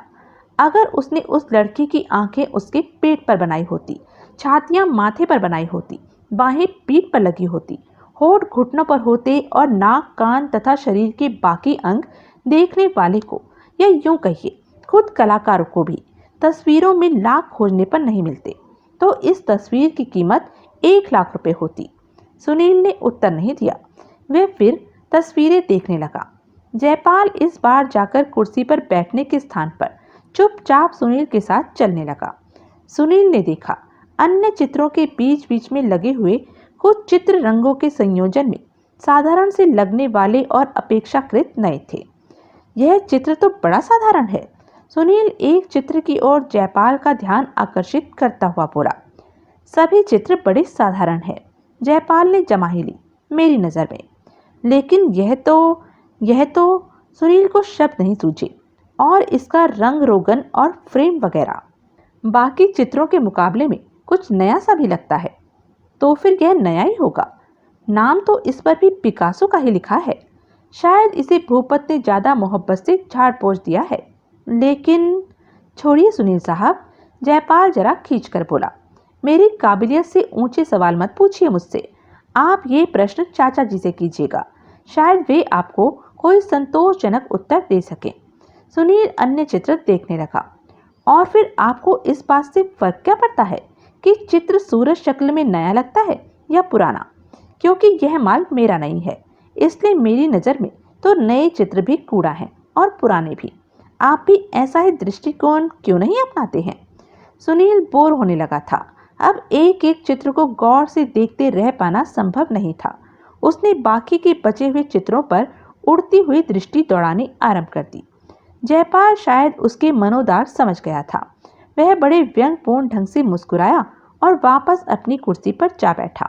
अगर उसने उस लड़की की आंखें उसके पेट पर बनाई होती, छातियां माथे पर बनाई होती, बाहें पीठ पर लगी होती, होठ घुटनों पर होते और नाक, कान तथा शरीर के बाकी अंग देखने वाले को, या यूं कहिए खुद कलाकार को भी तस्वीरों में लाख खोजने पर नहीं मिलते, तो इस तस्वीर की कीमत 1 लाख रुपए होती। सुनील ने उत्तर नहीं दिया। वह फिर तस्वीरें देखने लगा। जयपाल इस बार जाकर कुर्सी पर बैठने के स्थान पर चुपचाप सुनील के साथ चलने लगा। सुनील ने देखा अन्य चित्रों के बीच बीच में लगे हुए कुछ चित्र रंगों के संयोजन में साधारण से लगने वाले और अपेक्षाकृत नए थे। यह चित्र तो बड़ा साधारण है, सुनील एक चित्र की ओर जयपाल का ध्यान आकर्षित करता हुआ बोला। सभी चित्र बड़े साधारण हैं, जयपाल ने जमाही ली मेरी नज़र में। लेकिन यह तो सुनील को शब्द नहीं सूझे, और इसका रंग रोगन और फ्रेम वगैरह बाकी चित्रों के मुकाबले में कुछ नया सा भी लगता है। तो फिर यह नया ही होगा। नाम तो इस पर भी पिकासो का ही लिखा है। शायद इसे भूपत ने ज़्यादा मोहब्बत से झाड़ पोंछ दिया है। लेकिन छोड़िए सुनील साहब, जयपाल जरा खींच कर बोला, मेरी काबिलियत से ऊंचे सवाल मत पूछिए मुझसे। आप ये प्रश्न चाचा जी से कीजिएगा, शायद वे आपको कोई संतोषजनक उत्तर दे सके। सुनील अन्य चित्र देखने लगा। और फिर आपको इस बात से फर्क क्या पड़ता है कि चित्र सूरज शक्ल में नया लगता है या पुराना? क्योंकि यह माल मेरा नहीं है, इसलिए मेरी नज़र में तो नए चित्र भी कूड़ा है और पुराने भी। आप भी ऐसा ही दृष्टिकोण क्यों नहीं अपनाते हैं? सुनील बोर होने लगा था। अब एक एक चित्र को गौर से देखते रह पाना संभव नहीं था। उसने बाकी के बचे हुए चित्रों पर उड़ती हुई दृष्टि दौड़ानी आरंभ कर दी। जयपाल शायद उसके मनोदार समझ गया था। वह बड़े व्यंगपूर्ण ढंग से मुस्कुराया और वापस अपनी कुर्सी पर जा बैठा।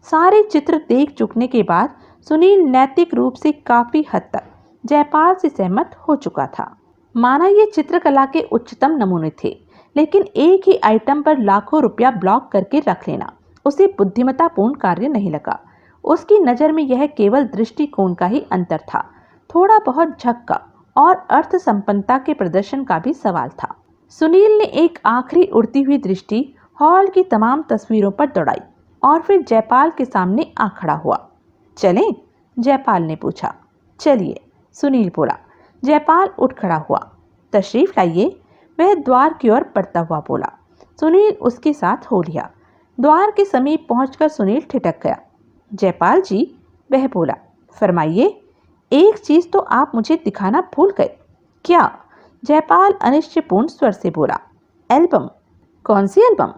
सारे चित्र देख चुकने के बाद सुनील नैतिक रूप से काफी हद तक जयपाल से सहमत हो चुका था। माना ये चित्रकला के उच्चतम नमूने थे, लेकिन एक ही आइटम पर लाखों रुपया ब्लॉक करके रख लेना उसे बुद्धिमत्तापूर्ण कार्य नहीं लगा। उसकी नज़र में यह केवल दृष्टिकोण का ही अंतर था, थोड़ा बहुत झक का और अर्थ संपन्नता के प्रदर्शन का भी सवाल था। सुनील ने एक आखिरी उड़ती हुई दृष्टि हॉल की तमाम तस्वीरों पर दौड़ाई और फिर जयपाल के सामने आ खड़ा हुआ। चलें? जयपाल ने पूछा। चलिए, सुनील बोला। जयपाल उठ खड़ा हुआ। तशरीफ लाइए, वह द्वार की ओर बढ़ता हुआ बोला। सुनील उसके साथ हो लिया। द्वार के समीप पहुंचकर सुनील ठिठक गया। जयपाल जी, वह बोला, फरमाइए। एक चीज तो आप मुझे दिखाना भूल गए। क्या? जयपाल अनिश्चयपूर्ण स्वर से बोला। एल्बम। कौन सी एल्बम?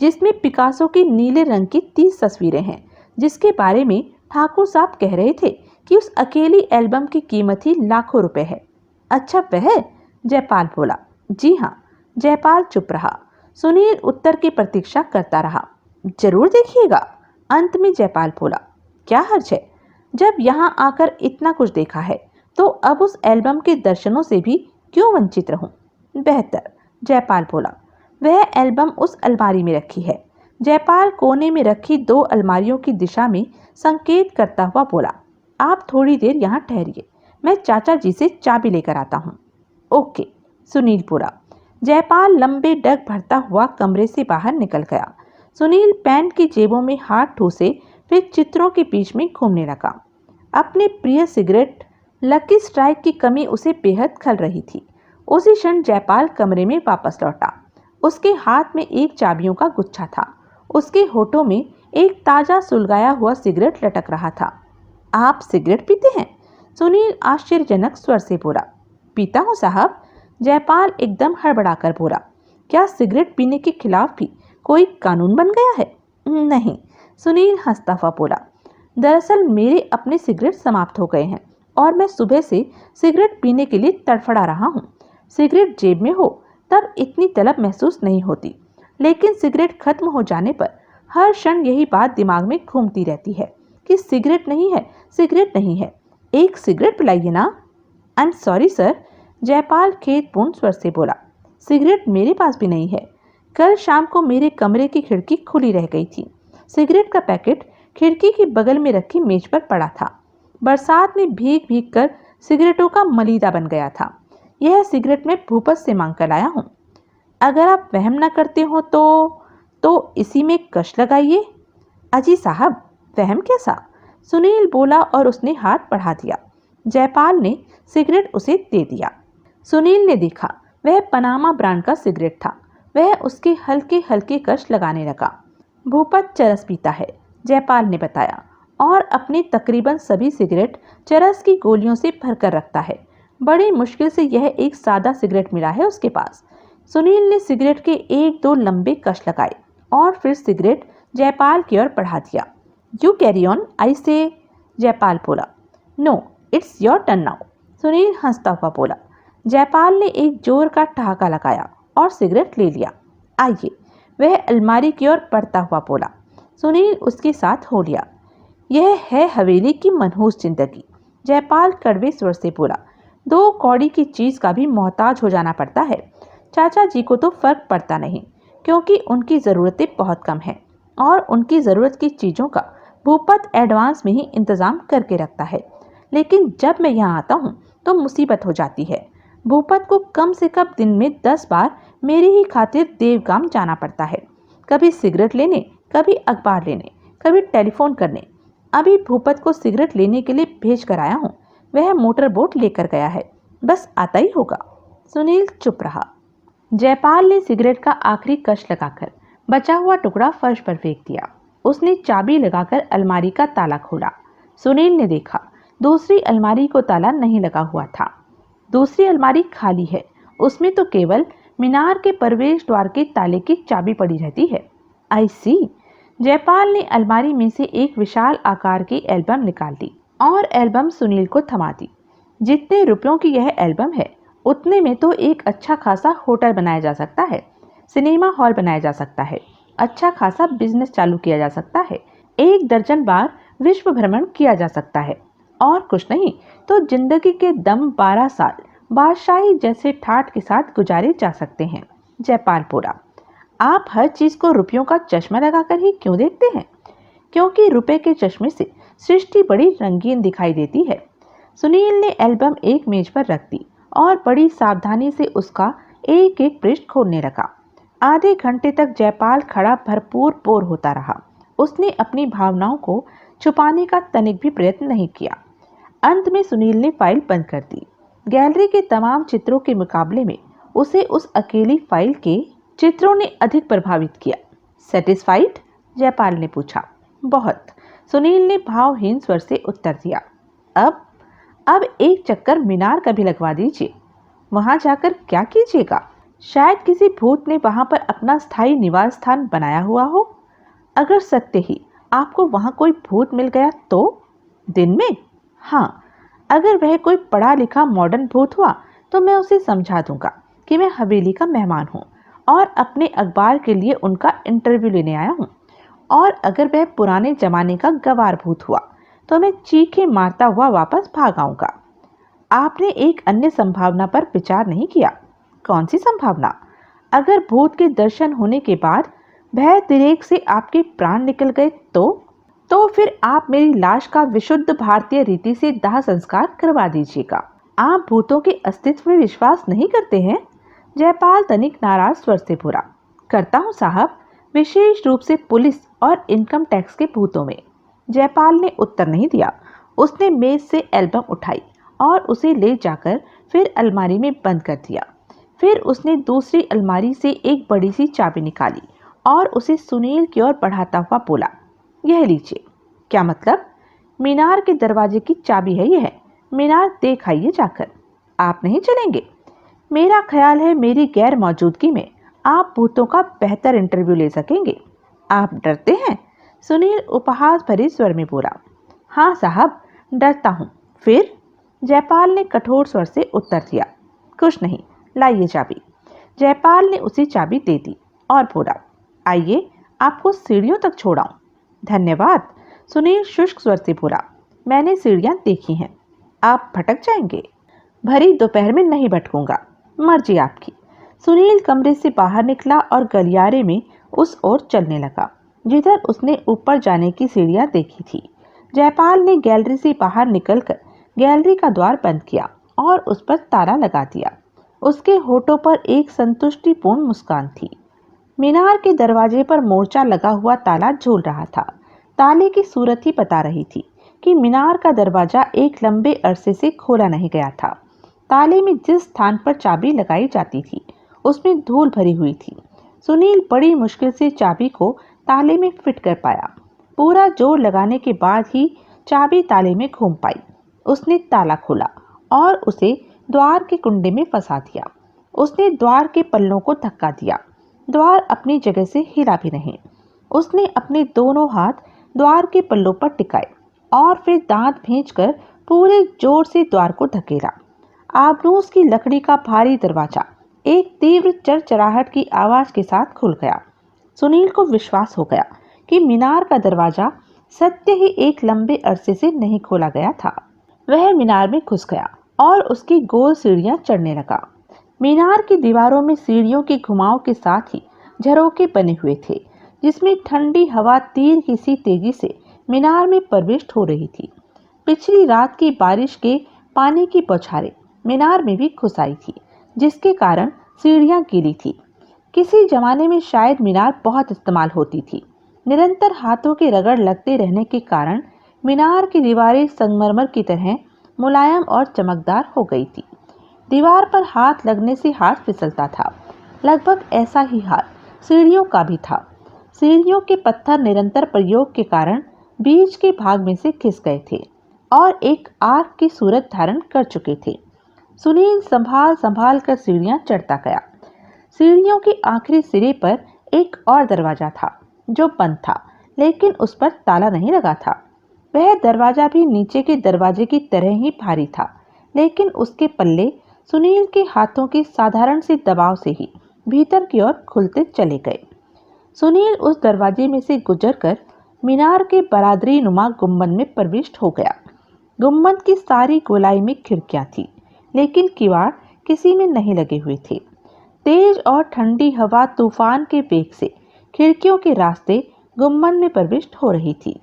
जिसमें पिकासो की नीले रंग की 30 तस्वीरें हैं, जिसके बारे में ठाकुर साहब कह रहे थे कि उस अकेली एल्बम की कीमत ही लाखों रुपए है। अच्छा वह? जयपाल बोला। जी हाँ। जयपाल चुप रहा। सुनील उत्तर की प्रतीक्षा करता रहा। जरूर देखिएगा, अंत में जयपाल बोला। क्या हर्ज है? जब यहाँ आकर इतना कुछ देखा है तो अब उस एल्बम के दर्शनों से भी क्यों वंचित रहूं? बेहतर, जयपाल बोला। वह एल्बम उस अलमारी में रखी है। जयपाल कोने में रखी 2 अलमारियों की दिशा में संकेत करता हुआ बोला। आप थोड़ी देर यहाँ ठहरिए, मैं चाचा जी से चाबी लेकर आता हूँ। ओके, सुनील बोला। जयपाल लंबे डग भरता हुआ कमरे से बाहर निकल गया। सुनील पैंट की जेबों में हाथ ठूसे फिर चित्रों के बीच में घूमने लगा। अपने प्रिय सिगरेट लकी स्ट्राइक की कमी उसे बेहद खल रही थी। उसी क्षण जयपाल कमरे में वापस लौटा। उसके हाथ में एक चाबियों का गुच्छा था। उसके होठों में एक ताजा सुलगाया हुआ सिगरेट लटक रहा था। आप सिगरेट पीते हैं? सुनील आश्चर्यजनक स्वर से बोला। पीता हूँ साहब, जयपाल एकदम हड़बड़ाकर बोला। क्या सिगरेट पीने के खिलाफ भी कोई कानून बन गया है? नहीं, सुनील हंसता हुआ बोला। दरअसल मेरे अपने सिगरेट समाप्त हो गए हैं और मैं सुबह से सिगरेट पीने के लिए तड़फड़ा रहा हूँ। सिगरेट जेब में हो तब इतनी तलब महसूस नहीं होती, लेकिन सिगरेट खत्म हो जाने पर हर क्षण यही बात दिमाग में घूमती रहती है कि सिगरेट नहीं है, सिगरेट नहीं है। एक सिगरेट पिलाइए ना। I am sorry sir, Jaipal खेदपूर्ण स्वर से बोला। सिगरेट मेरे पास भी नहीं है। कल शाम को मेरे कमरे की खिड़की खुली रह गई थी। सिगरेट का पैकेट खिड़की के बगल में रखी मेज पर पड़ा था। बरसात में भीग भीग कर सिगरेटों का मलीदा बन गया था। यह सिगरेट मैं भूपत से मांग कर लाया हूँ। अगर आप वहम न करते हो तो इसी में कश लगाइए। अजी साहब, वहम कैसा? सुनील बोला और उसने हाथ बढ़ा दिया। जयपाल ने सिगरेट उसे दे दिया। सुनील ने देखा, वह पनामा ब्रांड का सिगरेट था। वह उसके हल्के हल्के कश लगाने लगा। भूपत चरस पीता है, जयपाल ने बताया, और अपने तकरीबन सभी सिगरेट चरस की गोलियों से भरकर रखता है। बड़ी मुश्किल से यह एक सादा सिगरेट मिला है उसके पास। सुनील ने सिगरेट के 1-2 लंबे कश लगाए और फिर सिगरेट जयपाल की ओर बढ़ा दिया। You carry on, I say, Jaipal बोला। No, it's your turn now, Sunil हंसता हुआ बोला। जयपाल ने एक जोर का ठहाका लगाया और सिगरेट ले लिया। आइए, वह अलमारी की ओर बढ़ता हुआ बोला। सुनील उसके साथ हो लिया। यह है हवेली की मनहूस जिंदगी, जयपाल कड़वे स्वर से बोला। 2 कौड़ी की चीज का भी मोहताज हो जाना पड़ता है। चाचा जी को तो फर्क पड़ता नहीं, क्योंकि उनकी ज़रूरतें बहुत कम हैं और उनकी ज़रूरत की चीज़ों का भूपत एडवांस में ही इंतज़ाम करके रखता है। लेकिन जब मैं यहाँ आता हूँ तो मुसीबत हो जाती है। भूपत को कम से कम दिन में 10 बार मेरी ही खातिर देवगाम जाना पड़ता है। कभी सिगरेट लेने, कभी अखबार लेने, कभी टेलीफोन करने। अभी भूपत को सिगरेट लेने के लिए भेज कर आया हूँ। वह मोटर बोट लेकर गया है, बस आता ही होगा। सुनील चुप रहा। जयपाल ने सिगरेट का आखिरी कश लगाकर बचा हुआ टुकड़ा फर्श पर फेंक दिया। उसने चाबी लगाकर अलमारी का ताला खोला। सुनील ने देखा, दूसरी अलमारी को ताला नहीं लगा हुआ था। दूसरी अलमारी खाली है, उसमें तो केवल मीनार के प्रवेश द्वार के ताले की चाबी पड़ी रहती है। आई सी। जयपाल ने अलमारी में से एक विशाल आकार की एल्बम निकाल ली और एल्बम सुनील को थमा दी। जितने रुपयों की यह एल्बम है, उतने में तो एक अच्छा खासा होटल बनाया जा सकता है, सिनेमा हॉल बनाया जा सकता है, अच्छा खासा बिजनेस चालू किया जा सकता है, 1 दर्जन बार विश्व भ्रमण किया जा सकता है, और कुछ नहीं तो जिंदगी के दम 12 साल बादशाही जैसे ठाठ के साथ गुजारे जा सकते हैं। जयपाल बोला, आप हर चीज को रुपयों का चश्मा लगाकर ही क्यों देखते हैं? क्योंकि रुपए के चश्मे से सृष्टि बड़ी रंगीन दिखाई देती है। सुनील ने एल्बम एक मेज पर रख दी और बड़ी सावधानी से उसका एक एक पृष्ठ खोलने लगा। आधे घंटे तक जयपाल खड़ा भरपूर बोर होता रहा। उसने अपनी भावनाओं को छुपाने का तनिक भी प्रयत्न नहीं किया। अंत में सुनील ने फाइल बंद कर दी। गैलरी के तमाम चित्रों के मुकाबले में उसे उस अकेली फाइल के चित्रों ने अधिक प्रभावित किया। सेटिस्फाइड? जयपाल ने पूछा। बहुत, सुनील ने भावहीन स्वर से उत्तर दिया। अब एक चक्कर मीनार का भी लगवा दीजिए। वहां जाकर क्या कीजिएगा? शायद किसी भूत ने वहां पर अपना स्थायी निवास स्थान बनाया हुआ हो। अगर सत्य ही आपको वहां कोई भूत मिल गया तो? दिन में? हाँ, अगर वह कोई पढ़ा लिखा मॉडर्न भूत हुआ तो मैं उसे समझा दूंगा कि मैं हवेली का मेहमान हूँ और अपने अखबार के लिए उनका इंटरव्यू लेने आया हूँ। और अगर वह पुराने जमाने का गवार भूत हुआ तो मैं चीखे मारता हुआ वापस भाग आऊंगा। आपने एक अन्य संभावना पर विचार नहीं किया? कौन सी संभावना? अगर भूत के दर्शन होने के बाद भय तिरेक से आपके प्राण निकल गए तो फिर आप मेरी लाश का विशुद्ध भारतीय रीति से दाह संस्कार करवा दीजिएगा। आप भूतों के अस्तित्व में विश्वास नहीं करते हैं? जयपाल तनिक नाराज स्वर से बोला। करता हूँ साहब, विशेष रूप से पुलिस और इनकम टैक्स के भूतों में। जयपाल ने उत्तर नहीं दिया। उसने मेज से एल्बम उठाई और उसे ले जाकर फिर अलमारी में बंद कर दिया। फिर उसने दूसरी अलमारी से एक बड़ी सी चाबी निकाली और उसे सुनील की ओर बढ़ाता हुआ बोला, यह लीजिए। क्या मतलब? मीनार के दरवाजे की चाबी है यह। मीनार देख आइए जाकर। आप नहीं चलेंगे? मेरा ख्याल है मेरी गैर मौजूदगी में आप भूतों का बेहतर इंटरव्यू ले सकेंगे। आप डरते हैं? सुनील उपहास भरे स्वर में बोला। हाँ साहब, डरता हूँ। फिर? जयपाल ने कठोर स्वर से उत्तर दिया। कुछ नहीं, लाइए चाबी। जयपाल ने उसे चाबी दे दी और बोला, आइए आपको सीढ़ियों तक छोड़ाऊं। धन्यवाद, सुनील शुष्क स्वर से बोला। मैंने सीढ़ियां देखी हैं। आप भटक जाएंगे? भरी दोपहर में नहीं भटकूंगा, मर्जी आपकी। सुनील कमरे से बाहर निकला और गलियारे में उस ओर चलने लगा जिधर उसने ऊपर जाने की सीढ़ियां देखी थी। जयपाल ने गैलरी से बाहर निकलकर गैलरी का द्वार बंद किया और उस पर ताला लगा दिया। उसके होठों पर एक संतुष्टिपूर्ण मुस्कान थी। मीनार के दरवाजे पर मोर्चा लगा हुआ ताला झूल रहा था। ताले की सूरत ही बता रही थी कि मीनार का दरवाजा एक लंबे अरसे से खोला नहीं गया था। ताले में जिस स्थान पर चाबी लगाई जाती थी उसमें धूल भरी हुई थी। सुनील बड़ी मुश्किल से चाबी को ताले में फिट कर पाया। पूरा जोर लगाने के बाद ही चाबी ताले में घूम पाई। उसने ताला खोला और उसे द्वार के कुंडे में फंसा दिया। उसने द्वार के पल्लों को धक्का दिया। द्वार अपनी जगह से हिला भी नहीं। उसने अपने दोनों हाथ द्वार के पल्लों पर टिकाए और फिर दांत भींचकर पूरे जोर से द्वार को धकेला। आबनूस की लकड़ी का भारी दरवाजा एक तीव्र चरचराहट की आवाज के साथ खुल गया। सुनील को विश्वास हो गया कि मीनार का दरवाजा सत्य ही एक लंबे अरसे से नहीं खोला गया था। वह मीनार में घुस गया और उसकी गोल सीढ़ियां चढ़ने लगा। मीनार की दीवारों में सीढ़ियों के घुमाव के साथ ही झरोखे बने हुए थे जिसमें ठंडी हवा तीर की सी तेजी से मीनार में प्रविष्ट हो रही थी। पिछली रात की बारिश के पानी की बौछारें मीनार में भी घुस आई थी जिसके कारण सीढ़ियां गीली थी। किसी जमाने में शायद मीनार बहुत इस्तेमाल होती थी। निरंतर हाथों के रगड़ लगते रहने के कारण मीनार की दीवारें संगमरमर की तरह मुलायम और चमकदार हो गई थी। दीवार पर हाथ लगने से हाथ फिसलता था। लगभग ऐसा ही हाल सीढ़ियों का भी था। सीढ़ियों के पत्थर निरंतर प्रयोग के कारण बीच के भाग में से खिस गए थे और एक आर्क की सूरत धारण कर चुके थे। सुनील संभाल संभाल कर सीढ़ियां चढ़ता गया। सीढ़ियों के आखिरी सिरे पर एक और दरवाजा था जो बंद था, लेकिन उस पर ताला नहीं लगा था। वह दरवाजा भी नीचे के दरवाजे की तरह ही भारी था, लेकिन उसके पल्ले सुनील के हाथों के साधारण से दबाव से ही भीतर की ओर खुलते चले गए। सुनील उस दरवाजे में से गुजरकर मीनार के बरादरी नुमा गुंबद में प्रविष्ट हो गया। गुंबद की सारी गोलाई में खिड़कियां थी, लेकिन किवाड़ किसी में नहीं लगे हुए थे। तेज और ठंडी हवा तूफान के वेग से खिड़कियों के रास्ते गुंबद में प्रविष्ट हो रही थी।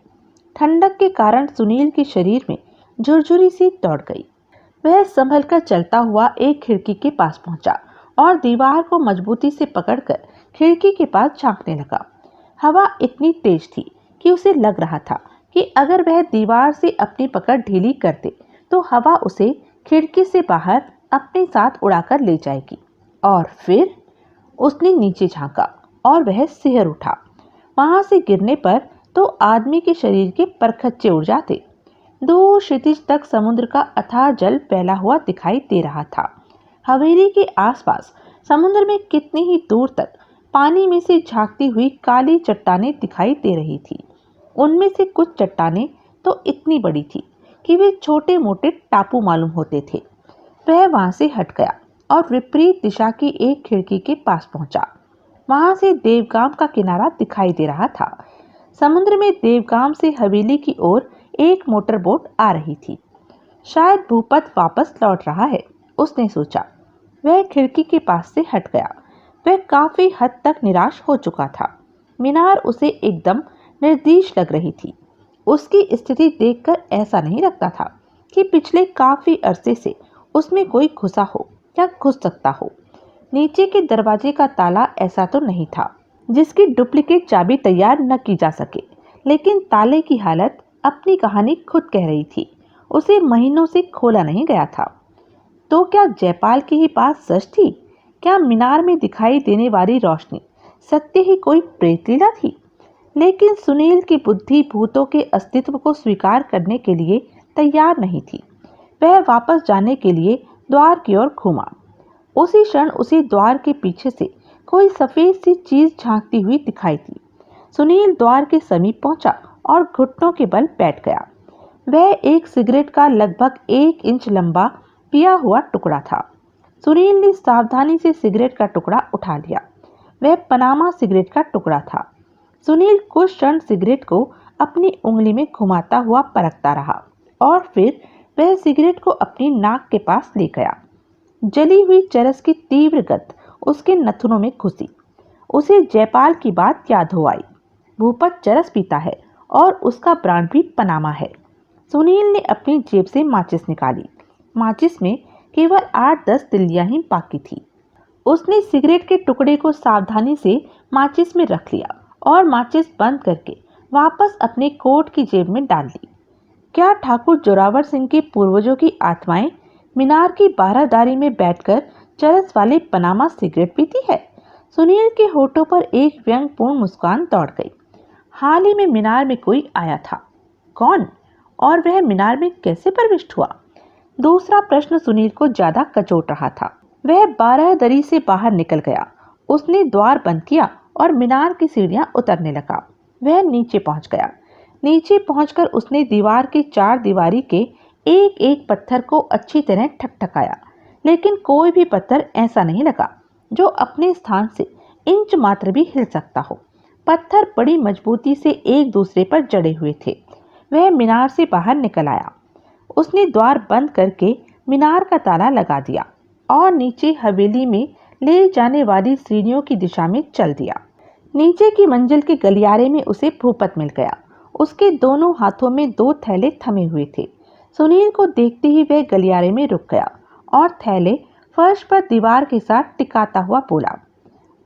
ठंडक के कारण सुनील के शरीर में झुरझुरी सी दौड़ गई। वह संभल कर चलता हुआ एक खिड़की के पास पहुंचा और दीवार को मजबूती से पकड़कर खिड़की के पास झांकने लगा। हवा इतनी तेज थी कि उसे लग रहा था कि अगर वह दीवार से अपनी पकड़ ढीली कर दे तो हवा उसे खिड़की से बाहर अपने साथ उड़ाकर ले जाएगी। और फिर उसने नीचे झांका और वह सिहर उठा। वहां से गिरने पर तो आदमी के शरीर के परखच्चे उड़ जाते। दूर क्षितिज तक समुद्र का अथाह जल फैला हुआ दिखाई दे रहा था। हवेली के आसपास समुद्र में कितनी ही दूर तक पानी में से झांकती हुई काली चट्टानें दिखाई दे रही थी। उनमें से कुछ चट्टानें तो इतनी बड़ी थी कि वे छोटे मोटे टापू मालूम होते थे। वह वहां से हट गया और विपरीत दिशा की एक खिड़की के पास पहुंचा। वहां से देवगाम का किनारा दिखाई दे रहा था। समुद्र में देवगाम से हवेली की ओर एक मोटर बोट आ रही थी। शायद भूपत वापस लौट रहा है, उसने सोचा। वह खिड़की के पास से हट गया। वह काफी हद तक निराश हो चुका था। मीनार उसे एकदम निर्दोष लग रही थी। उसकी स्थिति देखकर ऐसा नहीं लगता था कि पिछले काफी अरसे से उसमें कोई घुसा हो या घुस सकता हो। नीचे के दरवाजे का ताला ऐसा तो नहीं था जिसकी डुप्लीकेट चाबी तैयार न की जा सके, लेकिन ताले की हालत अपनी कहानी खुद कह रही थी। उसे महीनों से खोला नहीं गया था। तो क्या जयपाल की ही बात सच थी? क्या मीनार में दिखाई देने वाली रोशनी सत्य ही कोई प्रेतलीला थी? लेकिन सुनील की बुद्धि भूतों के अस्तित्व को स्वीकार करने के लिए तैयार नहीं थी। वह वापस जाने के लिए द्वार की ओर घूमा। उसी क्षण उसे द्वार के पीछे से कोई सफेद सी चीज झांकती हुई दिखाई दी। सुनील द्वार के समीप पहुंचा और घुटनों के बल बैठ गया। वह एक सिगरेट का लगभग 1 इंच लंबा पिया हुआ टुकड़ा था। सुनील ने सावधानी से सिगरेट का टुकड़ा उठा लिया। वह पनामा सिगरेट का टुकड़ा था। सुनील कुछ क्षण सिगरेट को अपनी उंगली में घुमाता हुआ परखता रहा और फिर वह सिगरेट को अपनी नाक के पास ले गया। जली हुई चरस की तीव्र गंध उसके नथुनों में घुसी। उसे जयपाल की बात याद हो आई। भूपत चरस पीता है और उसका ब्रांड भी पनामा है। सुनील ने अपनी जेब से माचिस निकाली। माचिस में केवल 8-10 तिल्लियां ही बाकी थी। उसने सिगरेट के टुकड़े को सावधानी से माचिस में रख लिया और माचिस बंद करके वापस अपने कोट की जेब में डाल ली। क्या ठाकुर जोरावर सिंह के पूर्वजों की आत्माएं मीनार की बारादारी में बैठकर चरस वाले पनामा सिगरेट पीती है? सुनील के होठों पर एक व्यंग्यपूर्ण मुस्कान दौड़ गई। हाल ही में मीनार में कोई आया था। कौन? और वह मीनार में कैसे प्रविष्ट हुआ? दूसरा प्रश्न सुनील को ज्यादा कचोट रहा था। वह बारादरी से बाहर निकल गया। उसने द्वार बंद किया और मीनार की सीढ़ियां उतरने लगा। वह नीचे पहुंच गया। नीचे पहुंचकर उसने दीवार के 4 दीवारी के एक एक पत्थर को अच्छी तरह ठकठकाया, लेकिन कोई भी पत्थर ऐसा नहीं लगा जो अपने स्थान से इंच मात्र भी हिल सकता हो। पत्थर बड़ी मजबूती से एक दूसरे पर जड़े हुए थे। वह मीनार से बाहर निकल आया। उसने द्वार बंद करके मीनार का ताला लगा दिया और नीचे हवेली में ले जाने वाली सीढ़ियों की दिशा में चल दिया। नीचे की मंजिल के गलियारे में उसे भूपत मिल गया। उसके दोनों हाथों में 2 थैले थमे हुए थे। सुनील को देखते ही वह गलियारे में रुक गया और थैले फर्श पर दीवार के साथ टिकाता हुआ बोला,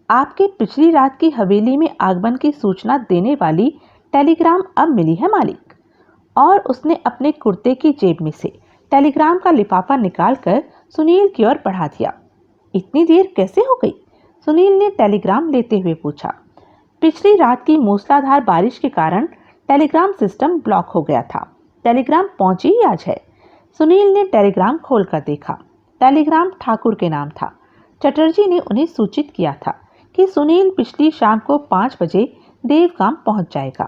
आपके पिछली रात की हवेली में आगमन की सूचना देने वाली टेलीग्राम अब मिली है मालिक। और उसने अपने कुर्ते की जेब में से टेलीग्राम का लिफाफा निकालकर सुनील की ओर बढ़ा दिया। इतनी देर कैसे हो गई? सुनील ने टेलीग्राम लेते हुए पूछा। पिछली रात की मूसलाधार बारिश के कारण टेलीग्राम सिस्टम ब्लॉक हो गया था। टेलीग्राम पहुंची ही आज है। सुनील ने टेलीग्राम खोलकर देखा। टेलीग्राम ठाकुर के नाम था। चटर्जी ने उन्हें सूचित किया था कि सुनील पिछली शाम को 5 बजे देवगाम पहुंच जाएगा।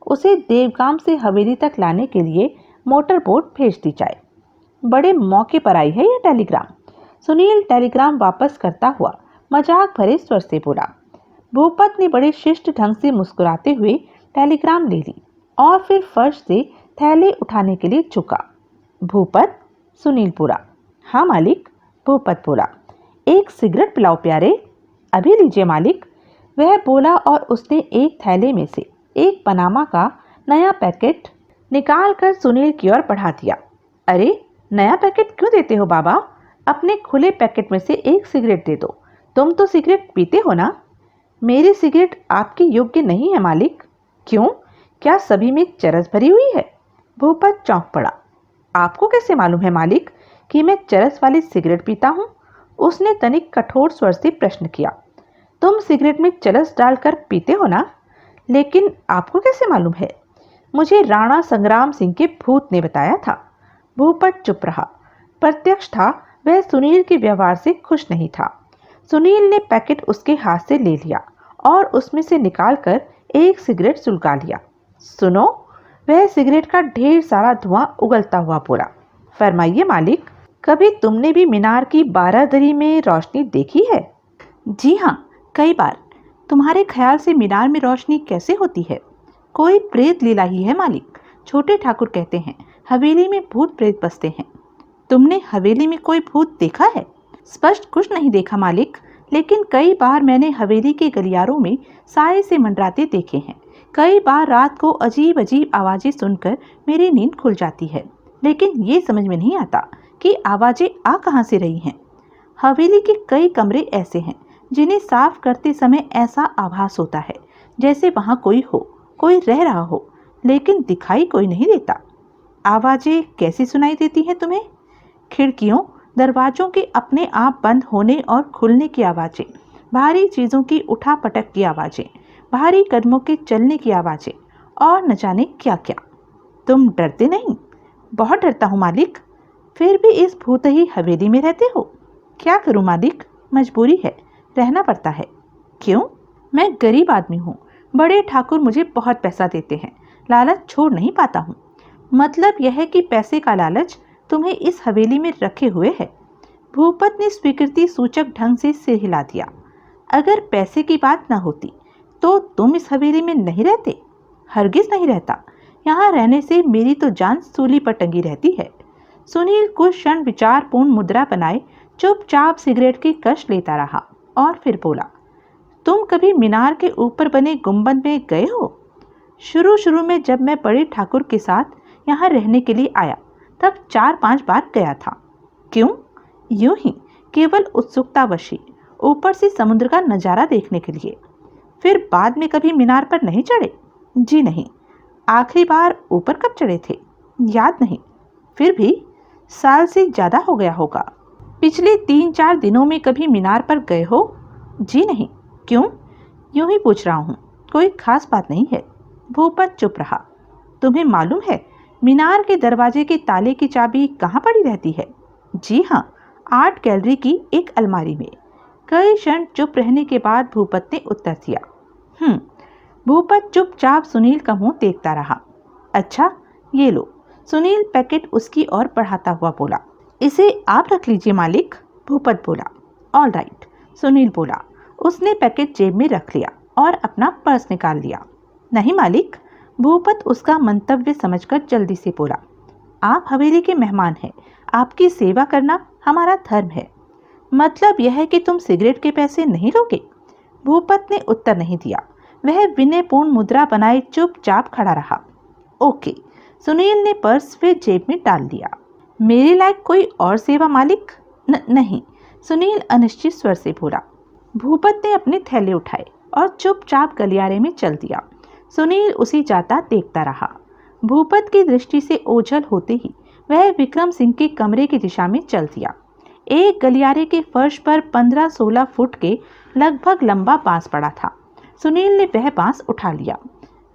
उसे देवगाम से हवेली तक लाने के लिए मोटर बोट भेज दी जाए। बड़े मौके पर आई है यह टेलीग्राम। सुनील टेलीग्राम वापस करता हुआ मजाक भरे स्वर से बोला। भूपत ने बड़े शिष्ट ढंग से मुस्कुराते हुए टेलीग्राम ले ली और फिर फर्श से थैले उठाने के लिए झुका। भूपत? सुनील बोला। हाँ मालिक, भूपत बोला। एक सिगरेट पिलाओ प्यारे। अभी लीजिए मालिक, वह बोला और उसने एक थैले में से एक पनामा का नया पैकेट निकालकर सुनील की ओर बढ़ा दिया। अरे, नया पैकेट क्यों देते हो बाबा? अपने खुले पैकेट में से एक सिगरेट दे दो। तुम तो सिगरेट पीते हो ना? मेरी सिगरेट आपके योग्य नहीं है मालिक। क्यों? क्या सभी में चरस भरी हुई है? भूपत चौंक पड़ा। आपको कैसे मालूम है मालिक कि मैं चरस वाली सिगरेट पीता हूँ? उसने तनिक कठोर स्वर से प्रश्न किया। तुम सिगरेट में चरस डालकर पीते हो ना? लेकिन आपको कैसे मालूम है? मुझे राणा संग्राम सिंह के भूत ने बताया था। भूपत चुप रहा। प्रत्यक्ष था वह सुनील के व्यवहार से खुश नहीं था। सुनील ने पैकेट उसके हाथ से ले लिया और उसमें से निकालकर एक सिगरेट सुलगा लिया। सुनो, वह सिगरेट का ढेर सारा धुआं उगलता हुआ बोला। फरमाइए मालिक, कभी तुमने भी मीनार की बारादरी में रोशनी देखी है? जी हाँ, कई बार। तुम्हारे ख्याल से मीनार में रोशनी कैसे होती है? कोई प्रेत लीला ही है मालिक। छोटे ठाकुर कहते हैं हवेली में भूत प्रेत बसते हैं। तुमने हवेली में कोई भूत देखा है? स्पष्ट कुछ नहीं देखा मालिक, लेकिन कई बार मैंने हवेली के गलियारों में साए से मंडराते देखे हैं। कई बार रात को अजीब अजीब आवाजें सुनकर मेरी नींद खुल जाती है, लेकिन ये समझ में नहीं आता कि आवाजें आ कहाँ से रही हैं। हवेली के कई कमरे ऐसे हैं जिन्हें साफ करते समय ऐसा आभास होता है जैसे वहाँ कोई हो, कोई रह रहा हो, लेकिन दिखाई कोई नहीं देता। आवाजें कैसी सुनाई देती हैं तुम्हें? खिड़कियों, दरवाजों के अपने आप बंद होने और खुलने की आवाजें, भारी चीजों की उठा पटक की आवाजें, भारी कदमों के चलने की आवाजें और न जाने क्या क्या। तुम डरते नहीं? बहुत डरता हूँ मालिक। फिर भी इस भूतही हवेली में रहते हो? क्या करूँ मालिक, मजबूरी है, रहना पड़ता है। क्यों? मैं गरीब आदमी हूँ। बड़े ठाकुर मुझे बहुत पैसा देते हैं, लालच छोड़ नहीं पाता हूँ। मतलब यह है कि पैसे का लालच तुम्हें इस हवेली में रखे हुए है। भूपत ने स्वीकृति सूचक ढंग से सिर हिला दिया। अगर पैसे की बात न होती तो तुम इस हवेली में नहीं रहते। हरगिज नहीं रहता। यहाँ रहने से मेरी तो जान सूली पर टंगी रहती है। सुनील कुछ क्षण विचारपूर्ण मुद्रा बनाए चुपचाप सिगरेट की कश लेता रहा और फिर बोला, तुम कभी मीनार के ऊपर बने गुंबद में गए हो? शुरू में जब मैं बड़े ठाकुर के साथ यहाँ रहने के लिए आया तब 4-5 बार गया था। क्यों? यूं ही, केवल उत्सुकतावशी, ऊपर से समुद्र का नज़ारा देखने के लिए। फिर बाद में कभी मीनार पर नहीं चढ़े? जी नहीं। आखिरी बार ऊपर कब चढ़े थे? याद नहीं। फिर भी साल से ज़्यादा हो गया होगा। पिछले 3-4 दिनों में कभी मीनार पर गए हो? जी नहीं। क्यों? यूं ही पूछ रहा हूँ, कोई खास बात नहीं है। भूपत चुप रहा। तुम्हें मालूम है मीनार के दरवाजे के ताले की चाबी कहाँ पड़ी रहती है? जी हाँ, आर्ट गैलरी की एक अलमारी में। कई क्षण चुप रहने के बाद भूपत ने उत्तर दिया। भूपत चुपचाप सुनील का मुंह देखता रहा। अच्छा, ये लो। सुनील पैकेट उसकी ओर बढ़ाता हुआ बोला। इसे आप रख लीजिए मालिक। भूपत बोला। ऑल राइट, सुनील बोला। उसने पैकेट जेब में रख लिया और अपना पर्स निकाल लिया। नहीं मालिक, भूपत उसका मंतव्य समझकर जल्दी से बोला। आप हवेली के मेहमान हैं, आपकी सेवा करना हमारा धर्म है। मतलब यह है कि तुम सिगरेट के पैसे नहीं लोगे? भूपत ने उत्तर नहीं दिया। वह विनयपूर्ण मुद्रा बनाए चुपचाप खड़ा रहा। ओके, सुनील ने पर्स फिर जेब में डाल दिया। मेरे लायक कोई और सेवा मालिक? नहीं, सुनील अनिश्चित स्वर से बोला। भूपत ने अपने थैले उठाए और चुपचाप गलियारे में चल दिया। सुनील उसे जाता देखता रहा। भूपत की दृष्टि से ओझल होते ही वह विक्रम सिंह के कमरे की दिशा में चल दिया। एक गलियारे के फर्श पर 15-16 फुट के लगभग लंबा बांस पड़ा था। सुनील ने वह बांस उठा लिया।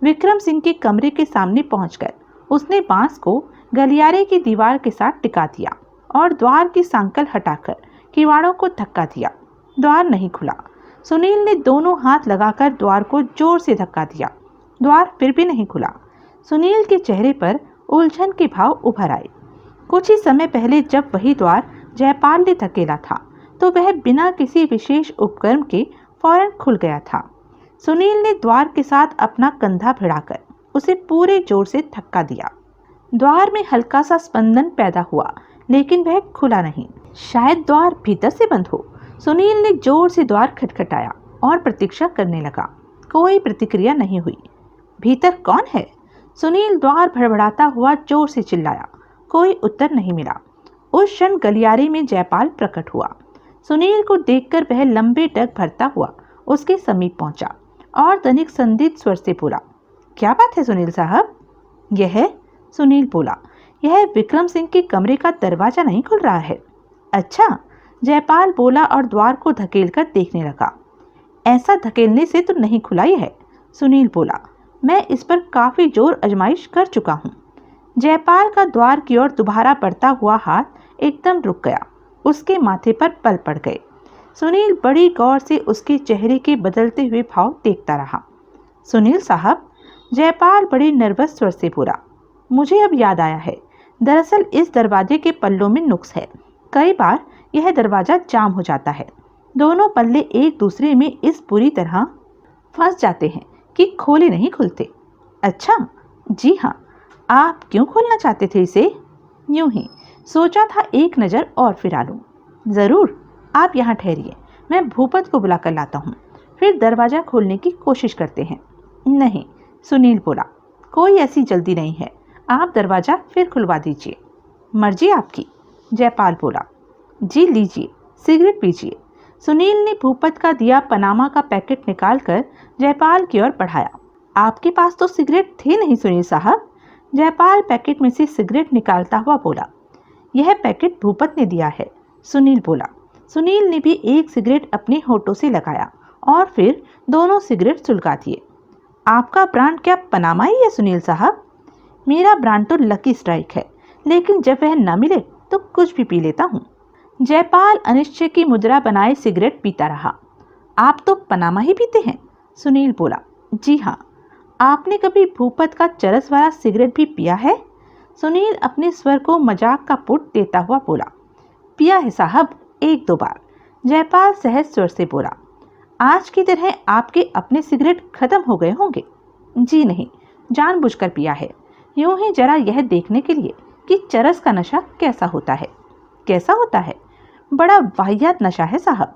विक्रम सिंह के कमरे के सामने पहुंचकर उसने बांस को गलियारे की दीवार के साथ टिका दिया और द्वार की सांकल हटाकर किवाड़ों को धक्का दिया। द्वार नहीं खुला। सुनील ने दोनों हाथ लगाकर द्वार को जोर से धक्का दिया। द्वार फिर भी नहीं खुला। सुनील के चेहरे पर उलझन के भाव उभर आए। कुछ ही समय पहले जब वही द्वार जयपाल ने धकेला था तो वह बिना किसी विशेष उपकरण के फौरन खुल गया था। सुनील ने द्वार के साथ अपना कंधा भिड़ाकर उसे पूरे जोर से धक्का दिया। द्वार में हल्का सा स्पंदन पैदा हुआ, लेकिन वह खुला नहीं। शायद द्वार भीतर से बंद हो। सुनील ने जोर से द्वार खटखटाया और प्रतीक्षा करने लगा। कोई प्रतिक्रिया नहीं हुई। भीतर कौन है? सुनील द्वार भड़बड़ाता हुआ जोर से चिल्लाया। कोई उत्तर नहीं मिला। उस क्षण गलियारे में जयपाल प्रकट हुआ। सुनील को देखकर वह लंबे डग भरता हुआ उसके समीप पहुंचा और तनिक संदिग्ध स्वर से बोला, क्या बात है सुनील साहब? यह सुनील बोला, यह विक्रम सिंह के कमरे का दरवाजा नहीं खुल रहा है। अच्छा, जयपाल बोला और द्वार को धकेलकर देखने लगा। ऐसा धकेलने से तो नहीं खुला ही है, सुनील बोला। मैं इस पर काफी जोर आजमाइश कर चुका हूँ। जयपाल का द्वार की ओर दोबारा बढ़ता हुआ हाथ एकदम रुक गया। उसके माथे पर पल पड़ गए। सुनील बड़ी गौर से उसके चेहरे के बदलते हुए भाव देखता रहा। सुनील साहब, जयपाल बड़े नर्वस स्वर से बोला, मुझे अब याद आया है। दरअसल इस दरवाजे के पल्लों में नुक्स है। कई बार यह दरवाजा जाम हो जाता है। दोनों पल्ले एक दूसरे में इस बुरी तरह फंस जाते हैं कि खोले नहीं खुलते। अच्छा, जी हाँ। आप क्यों खोलना चाहते थे इसे? यूं ही सोचा था एक नज़र और फिरा लूं। ज़रूर, आप यहाँ ठहरिए, मैं भूपत को बुलाकर लाता हूँ, फिर दरवाज़ा खोलने की कोशिश करते हैं। नहीं, सुनील बोला, कोई ऐसी जल्दी नहीं है। आप दरवाज़ा फिर खुलवा दीजिए। मर्जी आपकी, जयपाल बोला। जी लीजिए, सिगरेट पीजिए। सुनील ने भूपत का दिया पनामा का पैकेट निकालकर जयपाल की ओर बढ़ाया। आपके पास तो सिगरेट थे नहीं सुनील साहब। जयपाल पैकेट में से सिगरेट निकालता हुआ बोला। यह पैकेट भूपत ने दिया है, सुनील बोला। सुनील ने भी एक सिगरेट अपने होठों से लगाया और फिर दोनों सिगरेट सुलगा दिए। आपका ब्रांड क्या पनामा ही है सुनील साहब? मेरा ब्रांड तो लकी स्ट्राइक है, लेकिन जब वह न मिले तो कुछ भी पी लेता हूँ। जयपाल अनिश्चय की मुद्रा बनाए सिगरेट पीता रहा। आप तो पनामा ही पीते हैं, सुनील बोला। जी हाँ। आपने कभी भूपत का चरस वाला सिगरेट भी पिया है? सुनील अपने स्वर को मजाक का पुट देता हुआ बोला। पिया है साहब, 1-2 बार, जयपाल सहज स्वर से बोला। आज की तरह आपके अपने सिगरेट खत्म हो गए होंगे? जी नहीं, जानबूझकर पिया है, यूं ही जरा यह देखने के लिए कि चरस का नशा कैसा होता है। कैसा होता है? बड़ा वाहियात नशा है साहब।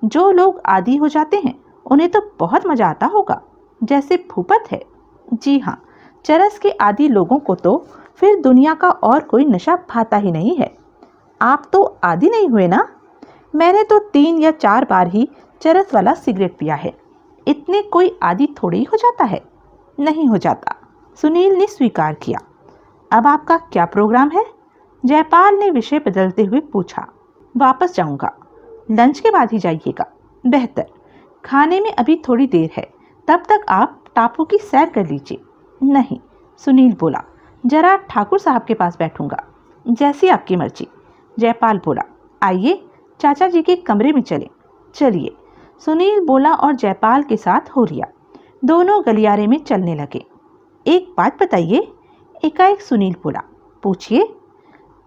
जो लोग आदी हो जाते हैं उन्हें तो बहुत मजा आता होगा, जैसे भूपत है। जी हाँ, चरस के आदी लोगों को तो फिर दुनिया का और कोई नशा भाता ही नहीं है। आप तो आदी नहीं हुए ना? मैंने तो 3 या 4 बार ही चरस वाला सिगरेट पिया है। इतने कोई आदी थोड़ी ही हो जाता है। नहीं हो जाता, सुनील ने स्वीकार किया। अब आपका क्या प्रोग्राम है? जयपाल ने विषय बदलते हुए पूछा। वापस जाऊंगा। लंच के बाद ही जाइएगा, बेहतर। खाने में अभी थोड़ी देर है, तब तक आप टापू की सैर कर लीजिए। नहीं, सुनील बोला, जरा ठाकुर साहब के पास बैठूंगा। जैसी आपकी मर्जी, जयपाल बोला। आइए चाचा जी के कमरे में चलें। चलिए, सुनील बोला और जयपाल के साथ हो लिया। दोनों गलियारे में चलने लगे। एक बात बताइए, एकाएक सुनील बोला। पूछिए।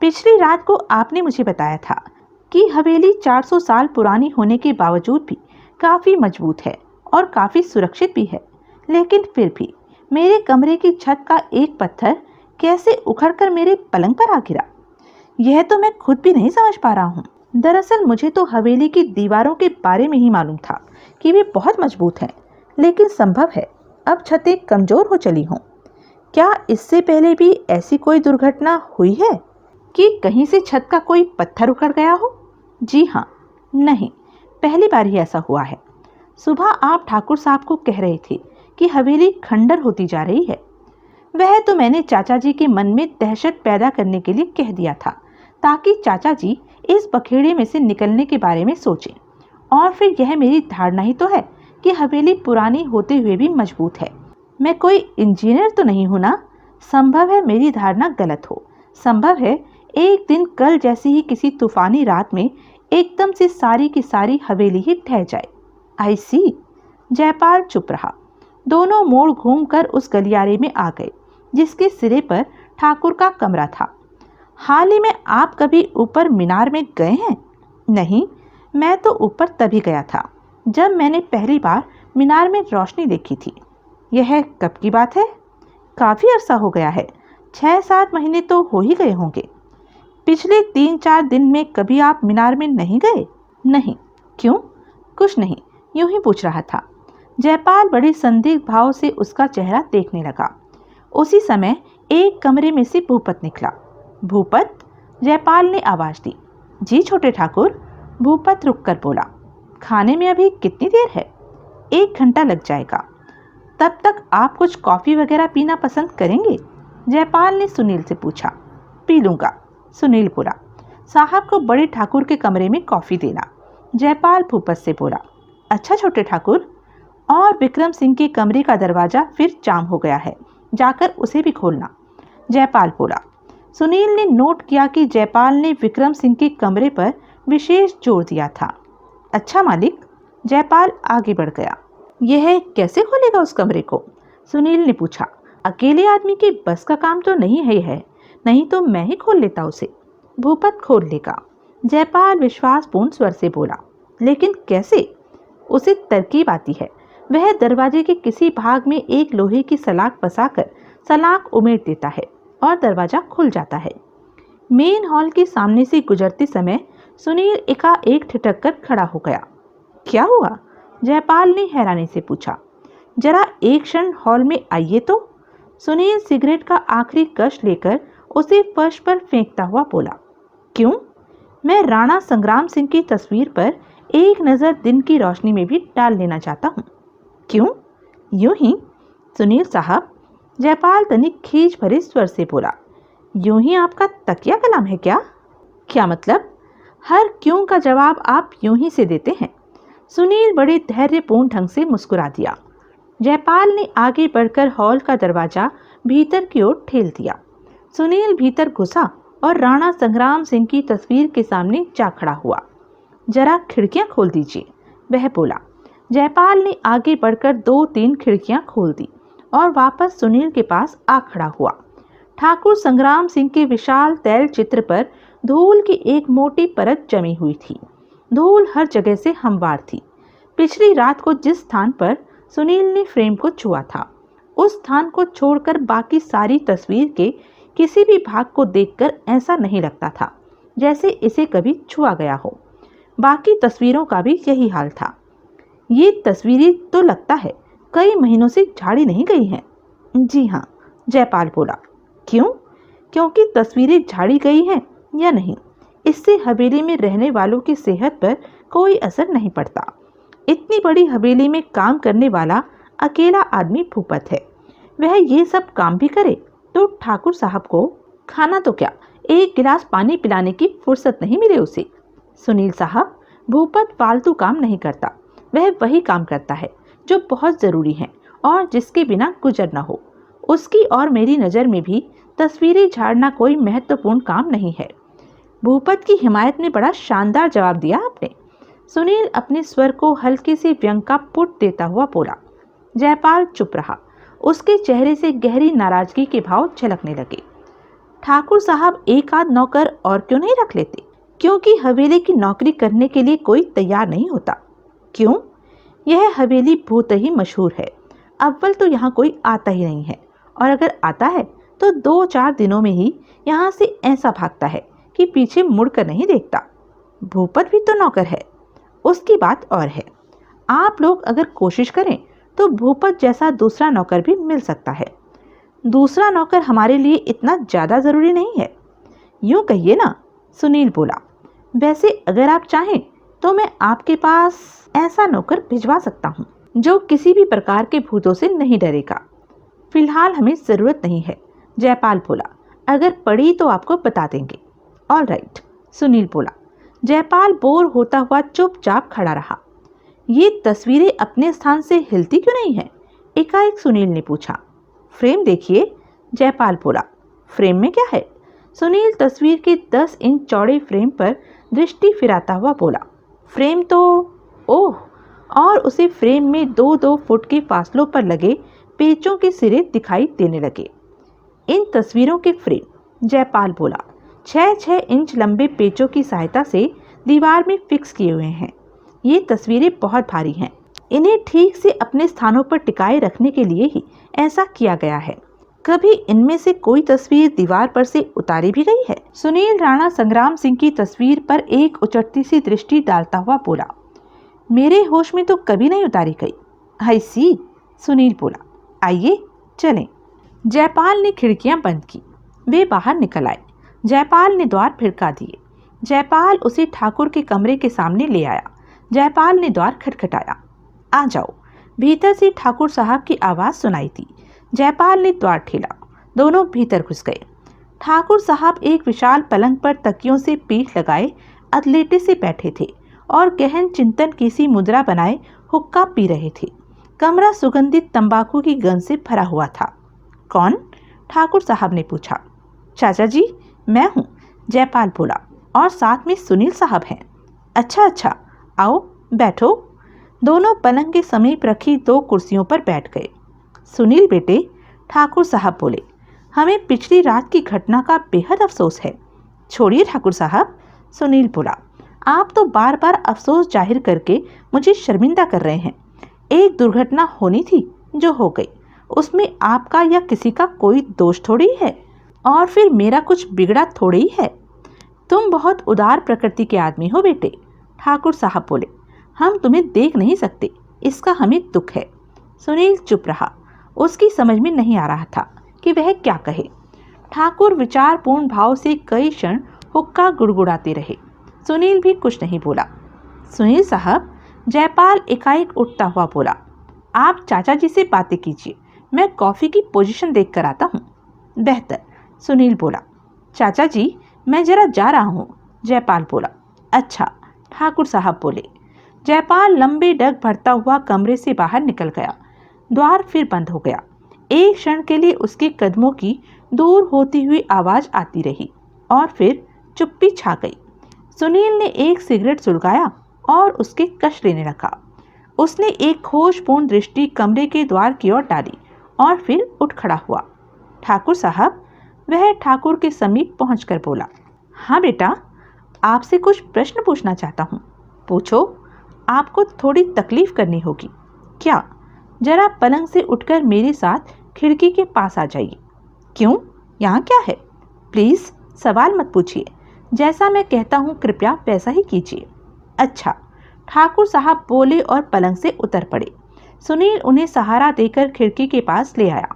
पिछली रात को आपने मुझे बताया था कि हवेली 400 साल पुरानी होने के बावजूद भी काफ़ी मजबूत है और काफ़ी सुरक्षित भी है, लेकिन फिर भी मेरे कमरे की छत का एक पत्थर कैसे उखड़कर मेरे पलंग पर आ गिरा, यह तो मैं खुद भी नहीं समझ पा रहा हूँ। दरअसल मुझे तो हवेली की दीवारों के बारे में ही मालूम था कि वे बहुत मजबूत हैं, लेकिन संभव है अब छतें कमज़ोर हो चली हों। क्या इससे पहले भी ऐसी कोई दुर्घटना हुई है कि कहीं से छत का कोई पत्थर उखड़ गया हो? जी हाँ। नहीं, पहली बार ही ऐसा हुआ है। सुबह आप ठाकुर साहब को कह रहे थे कि हवेली खंडर होती जा रही है। वह तो मैंने चाचा जी के मन में दहशत पैदा करने के लिए कह दिया था, ताकि चाचा जी इस बखेड़े में से निकलने के बारे में सोचें। और फिर यह मेरी धारणा ही तो है कि हवेली पुरानी होते हुए भी मजबूत है। मैं कोई इंजीनियर तो नहीं हूं ना। संभव है मेरी धारणा गलत हो। संभव है एक दिन कल जैसी ही किसी तूफानी रात में एकदम से सारी की सारी हवेली ही ढह जाए। आई सी। जयपाल चुप रहा। दोनों मोड़ घूमकर उस गलियारे में आ गए जिसके सिरे पर ठाकुर का कमरा था। हाल ही में आप कभी ऊपर मीनार में गए हैं? नहीं, मैं तो ऊपर तभी गया था जब मैंने पहली बार मीनार में रोशनी देखी थी। यह कब की बात है? काफ़ी अरसा हो गया है। 6-7 महीने तो हो ही गए होंगे। पिछले 3-4 दिन में कभी आप मीनार में नहीं गए? नहीं। क्यों? कुछ नहीं, यूं ही पूछ रहा था। जयपाल बड़ी संदिग्ध भाव से उसका चेहरा देखने लगा। उसी समय एक कमरे में से भूपत निकला। भूपत? जयपाल ने आवाज दी। जी छोटे ठाकुर। भूपत रुककर बोला। खाने में अभी कितनी देर है? 1 घंटा लग जाएगा। तब तक आप कुछ कॉफ़ी वगैरह पीना पसंद करेंगे? जयपाल ने सुनील से पूछा। पी लूँगा, सुनील बोला। साहब को बड़े ठाकुर के कमरे में कॉफ़ी देना। जयपाल भूपत से बोला। अच्छा छोटे ठाकुर। और विक्रम सिंह के कमरे का दरवाज़ा फिर जाम हो गया है, जाकर उसे भी खोलना। जयपाल बोला। सुनील ने नोट किया कि जयपाल ने विक्रम सिंह के कमरे पर विशेष जोर दिया था। अच्छा मालिक। जयपाल आगे बढ़ गया। यह कैसे खोलेगा उस कमरे को? सुनील ने पूछा। अकेले आदमी के बस का काम तो नहीं है, नहीं तो मैं ही खोल लेता उसे। भूपत खोल लेगा। जयपाल विश्वासपूर्ण स्वर से बोला। लेकिन कैसे? उसे तरकीब आती है। वह दरवाजे के किसी भाग में एक लोहे की सलाख फंसाकर सलाख उमेट देता है और दरवाजा खुल जाता है। मेन हॉल के सामने से गुजरते समय सुनील एकाएक ठिठक कर खड़ा हो गया। क्या हुआ? जयपाल ने हैरानी से पूछा। जरा एक क्षण हॉल में आइए तो। सुनील सिगरेट का आखिरी कश लेकर उसे फर्श पर फेंकता हुआ बोला। क्यों? मैं राणा संग्राम सिंह की तस्वीर पर एक नज़र दिन की रोशनी में भी डाल लेना चाहता हूँ। क्यों? यूं ही। सुनील साहब। जयपाल तनिक खींच भरे स्वर से बोला। यूं ही आपका तकिया कलाम है क्या? क्या मतलब? हर क्यों का जवाब आप यूं ही से देते हैं। सुनील बड़े धैर्यपूर्ण ढंग से मुस्कुरा दिया। जयपाल ने आगे बढ़कर हॉल का दरवाजा भीतर की ओर ठेल दिया। सुनील भीतर घुसा और राणा संग्राम सिंह की तस्वीर के सामने जा खड़ा हुआ। जरा खिड़कियां खोल दीजिए, वह बोला। जयपाल ने आगे बढ़कर 2-3 खिड़कियां खोल दी और वापस सुनील के पास आ खड़ा हुआ। ठाकुर संग्राम सिंह के विशाल तैल चित्र पर धूल की एक मोटी परत जमी हुई थी। धूल हर जगह से हमवार थी। पिछली रात को जिस स्थान पर सुनील ने फ्रेम को छुआ था, उस स्थान को छोड़कर बाकी सारी तस्वीर के किसी भी भाग को देखकर ऐसा नहीं लगता था जैसे इसे कभी छुआ गया हो। बाकी तस्वीरों का भी यही हाल था। ये तस्वीरें तो लगता है कई महीनों से झाड़ी नहीं गई हैं। जी हाँ, जयपाल बोला। क्यों? क्योंकि तस्वीरें झाड़ी गई हैं या नहीं, इससे हवेली में रहने वालों की सेहत पर कोई असर नहीं पड़ता। इतनी बड़ी हवेली में काम करने वाला अकेला आदमी भूपत है। वह ये सब काम भी करे तो ठाकुर साहब को खाना तो क्या, एक गिलास पानी पिलाने की फुर्सत नहीं मिले उसे। सुनील साहब, भूपत फालतू काम नहीं करता। वह वही काम करता है जो बहुत ज़रूरी है और जिसके बिना गुजर न हो। उसकी और मेरी नज़र में भी तस्वीरें झाड़ना कोई महत्वपूर्ण काम नहीं है। भूपत की हिमायत में बड़ा शानदार जवाब दिया आपने। सुनील अपने स्वर को हल्के से व्यंग का पुट देता हुआ बोला। जयपाल चुप रहा। उसके चेहरे से गहरी नाराजगी के भाव झलकने लगे। ठाकुर साहब एक आध नौकर और क्यों नहीं रख लेते? क्योंकि हवेली की नौकरी करने के लिए कोई तैयार नहीं होता। क्यों? यह हवेली बहुत ही मशहूर है। अव्वल तो यहाँ कोई आता ही नहीं है, और अगर आता है तो 2-4 दिनों में ही यहाँ से ऐसा भागता है कि पीछे मुड़कर नहीं देखता। भूपत भी तो नौकर है। उसकी बात और है। आप लोग अगर कोशिश करें तो भूपत जैसा दूसरा नौकर भी मिल सकता है। दूसरा नौकर हमारे लिए इतना ज़्यादा ज़रूरी नहीं है। यूँ कहिए ना, सुनील बोला। वैसे अगर आप चाहें तो मैं आपके पास ऐसा नौकर भिजवा सकता हूँ जो किसी भी प्रकार के भूतों से नहीं डरेगा। फिलहाल हमें जरूरत नहीं है, जयपाल बोला। अगर पड़ी तो आपको बता देंगे। ऑल राइट, सुनील बोला। जयपाल बोर होता हुआ चुपचाप खड़ा रहा। ये तस्वीरें अपने स्थान से हिलती क्यों नहीं है? एकाएक सुनील ने पूछा। फ्रेम देखिए, जयपाल बोला। फ्रेम में क्या है? सुनील तस्वीर के 10 इंच चौड़े फ्रेम पर दृष्टि फिराता हुआ बोला। फ्रेम तो ओह, और उसे फ्रेम में 2-2 फुट के फासलों पर लगे पेचों के सिरे दिखाई देने लगे। इन तस्वीरों के फ्रेम, जयपाल बोला, 6-6 इंच लंबे पेचों की सहायता से दीवार में फिक्स किए हुए हैं। ये तस्वीरें बहुत भारी हैं। इन्हें ठीक से अपने स्थानों पर टिकाए रखने के लिए ही ऐसा किया गया है। कभी इनमें से कोई तस्वीर दीवार पर से उतारी भी गई है? सुनील राणा संग्राम सिंह की तस्वीर पर एक उचटती सी दृष्टि डालता हुआ बोला। मेरे होश में तो कभी नहीं उतारी गई। आई सी, सुनील बोला। आइए चलें। जयपाल ने खिड़कियां बंद की। वे बाहर निकल आए। जयपाल ने द्वार फिरका दिए। जयपाल उसे ठाकुर के कमरे के सामने ले आया। जयपाल ने द्वार खटखटाया। आ जाओ। भीतर से ठाकुर साहब की आवाज़ सुनाई दी। जयपाल ने द्वार ठेला। दोनों भीतर घुस गए। ठाकुर साहब एक विशाल पलंग पर तकियों से पीठ लगाए अधलेटे से बैठे थे और गहन चिंतन की सी मुद्रा बनाए हुक्का पी रहे थे। कमरा सुगंधित तंबाकू की गंध से भरा हुआ था। कौन? ठाकुर साहब ने पूछा। चाचा जी, मैं हूँ, जयपाल बोला, और साथ में सुनील साहब हैं। अच्छा अच्छा, आओ बैठो। दोनों पलंग के समीप रखी 2 कुर्सियों पर बैठ गए। सुनील बेटे, ठाकुर साहब बोले, हमें पिछली रात की घटना का बेहद अफसोस है। छोड़िए ठाकुर साहब, सुनील बोला, आप तो बार बार अफसोस जाहिर करके मुझे शर्मिंदा कर रहे हैं। एक दुर्घटना होनी थी जो हो गई, उसमें आपका या किसी का कोई दोष थोड़ी है, और फिर मेरा कुछ बिगड़ा थोड़ी ही है। तुम बहुत उदार प्रकृति के आदमी हो बेटे, ठाकुर साहब बोले। हम तुम्हें देख नहीं सकते, इसका हमें दुख है। सुनील चुप रहा। उसकी समझ में नहीं आ रहा था कि वह क्या कहे। ठाकुर विचारपूर्ण भाव से कई क्षण हुक्का गुड़गुड़ाते रहे। सुनील भी कुछ नहीं बोला। सुनील साहब, जयपाल एकाएक उठता हुआ बोला, आप चाचा जी से बातें कीजिए, मैं कॉफ़ी की पोजीशन देख कर आता हूँ। बेहतर, सुनील बोला। चाचा जी, मैं जरा जा रहा हूँ, जयपाल बोला। अच्छा, ठाकुर साहब बोले। जयपाल लंबे डग भरता हुआ कमरे से बाहर निकल गया। द्वार फिर बंद हो गया। एक क्षण के लिए उसके कदमों की दूर होती हुई आवाज़ आती रही और फिर चुप्पी छा गई। सुनील ने एक सिगरेट सुलगाया और उसके कश लेने लगा। उसने एक खोजपूर्ण दृष्टि कमरे के द्वार की ओर डाली और फिर उठ खड़ा हुआ। ठाकुर साहब, वह ठाकुर के समीप पहुंचकर बोला। हाँ बेटा, आपसे कुछ प्रश्न पूछना चाहता हूँ। पूछो। आपको थोड़ी तकलीफ करनी होगी। क्या? जरा पलंग से उठकर मेरे साथ खिड़की के पास आ जाइए। क्यों? यहाँ क्या है? प्लीज़ सवाल मत पूछिए। जैसा मैं कहता हूँ कृपया वैसा ही कीजिए। अच्छा, ठाकुर साहब बोले और पलंग से उतर पड़े। सुनील उन्हें सहारा देकर खिड़की के पास ले आया।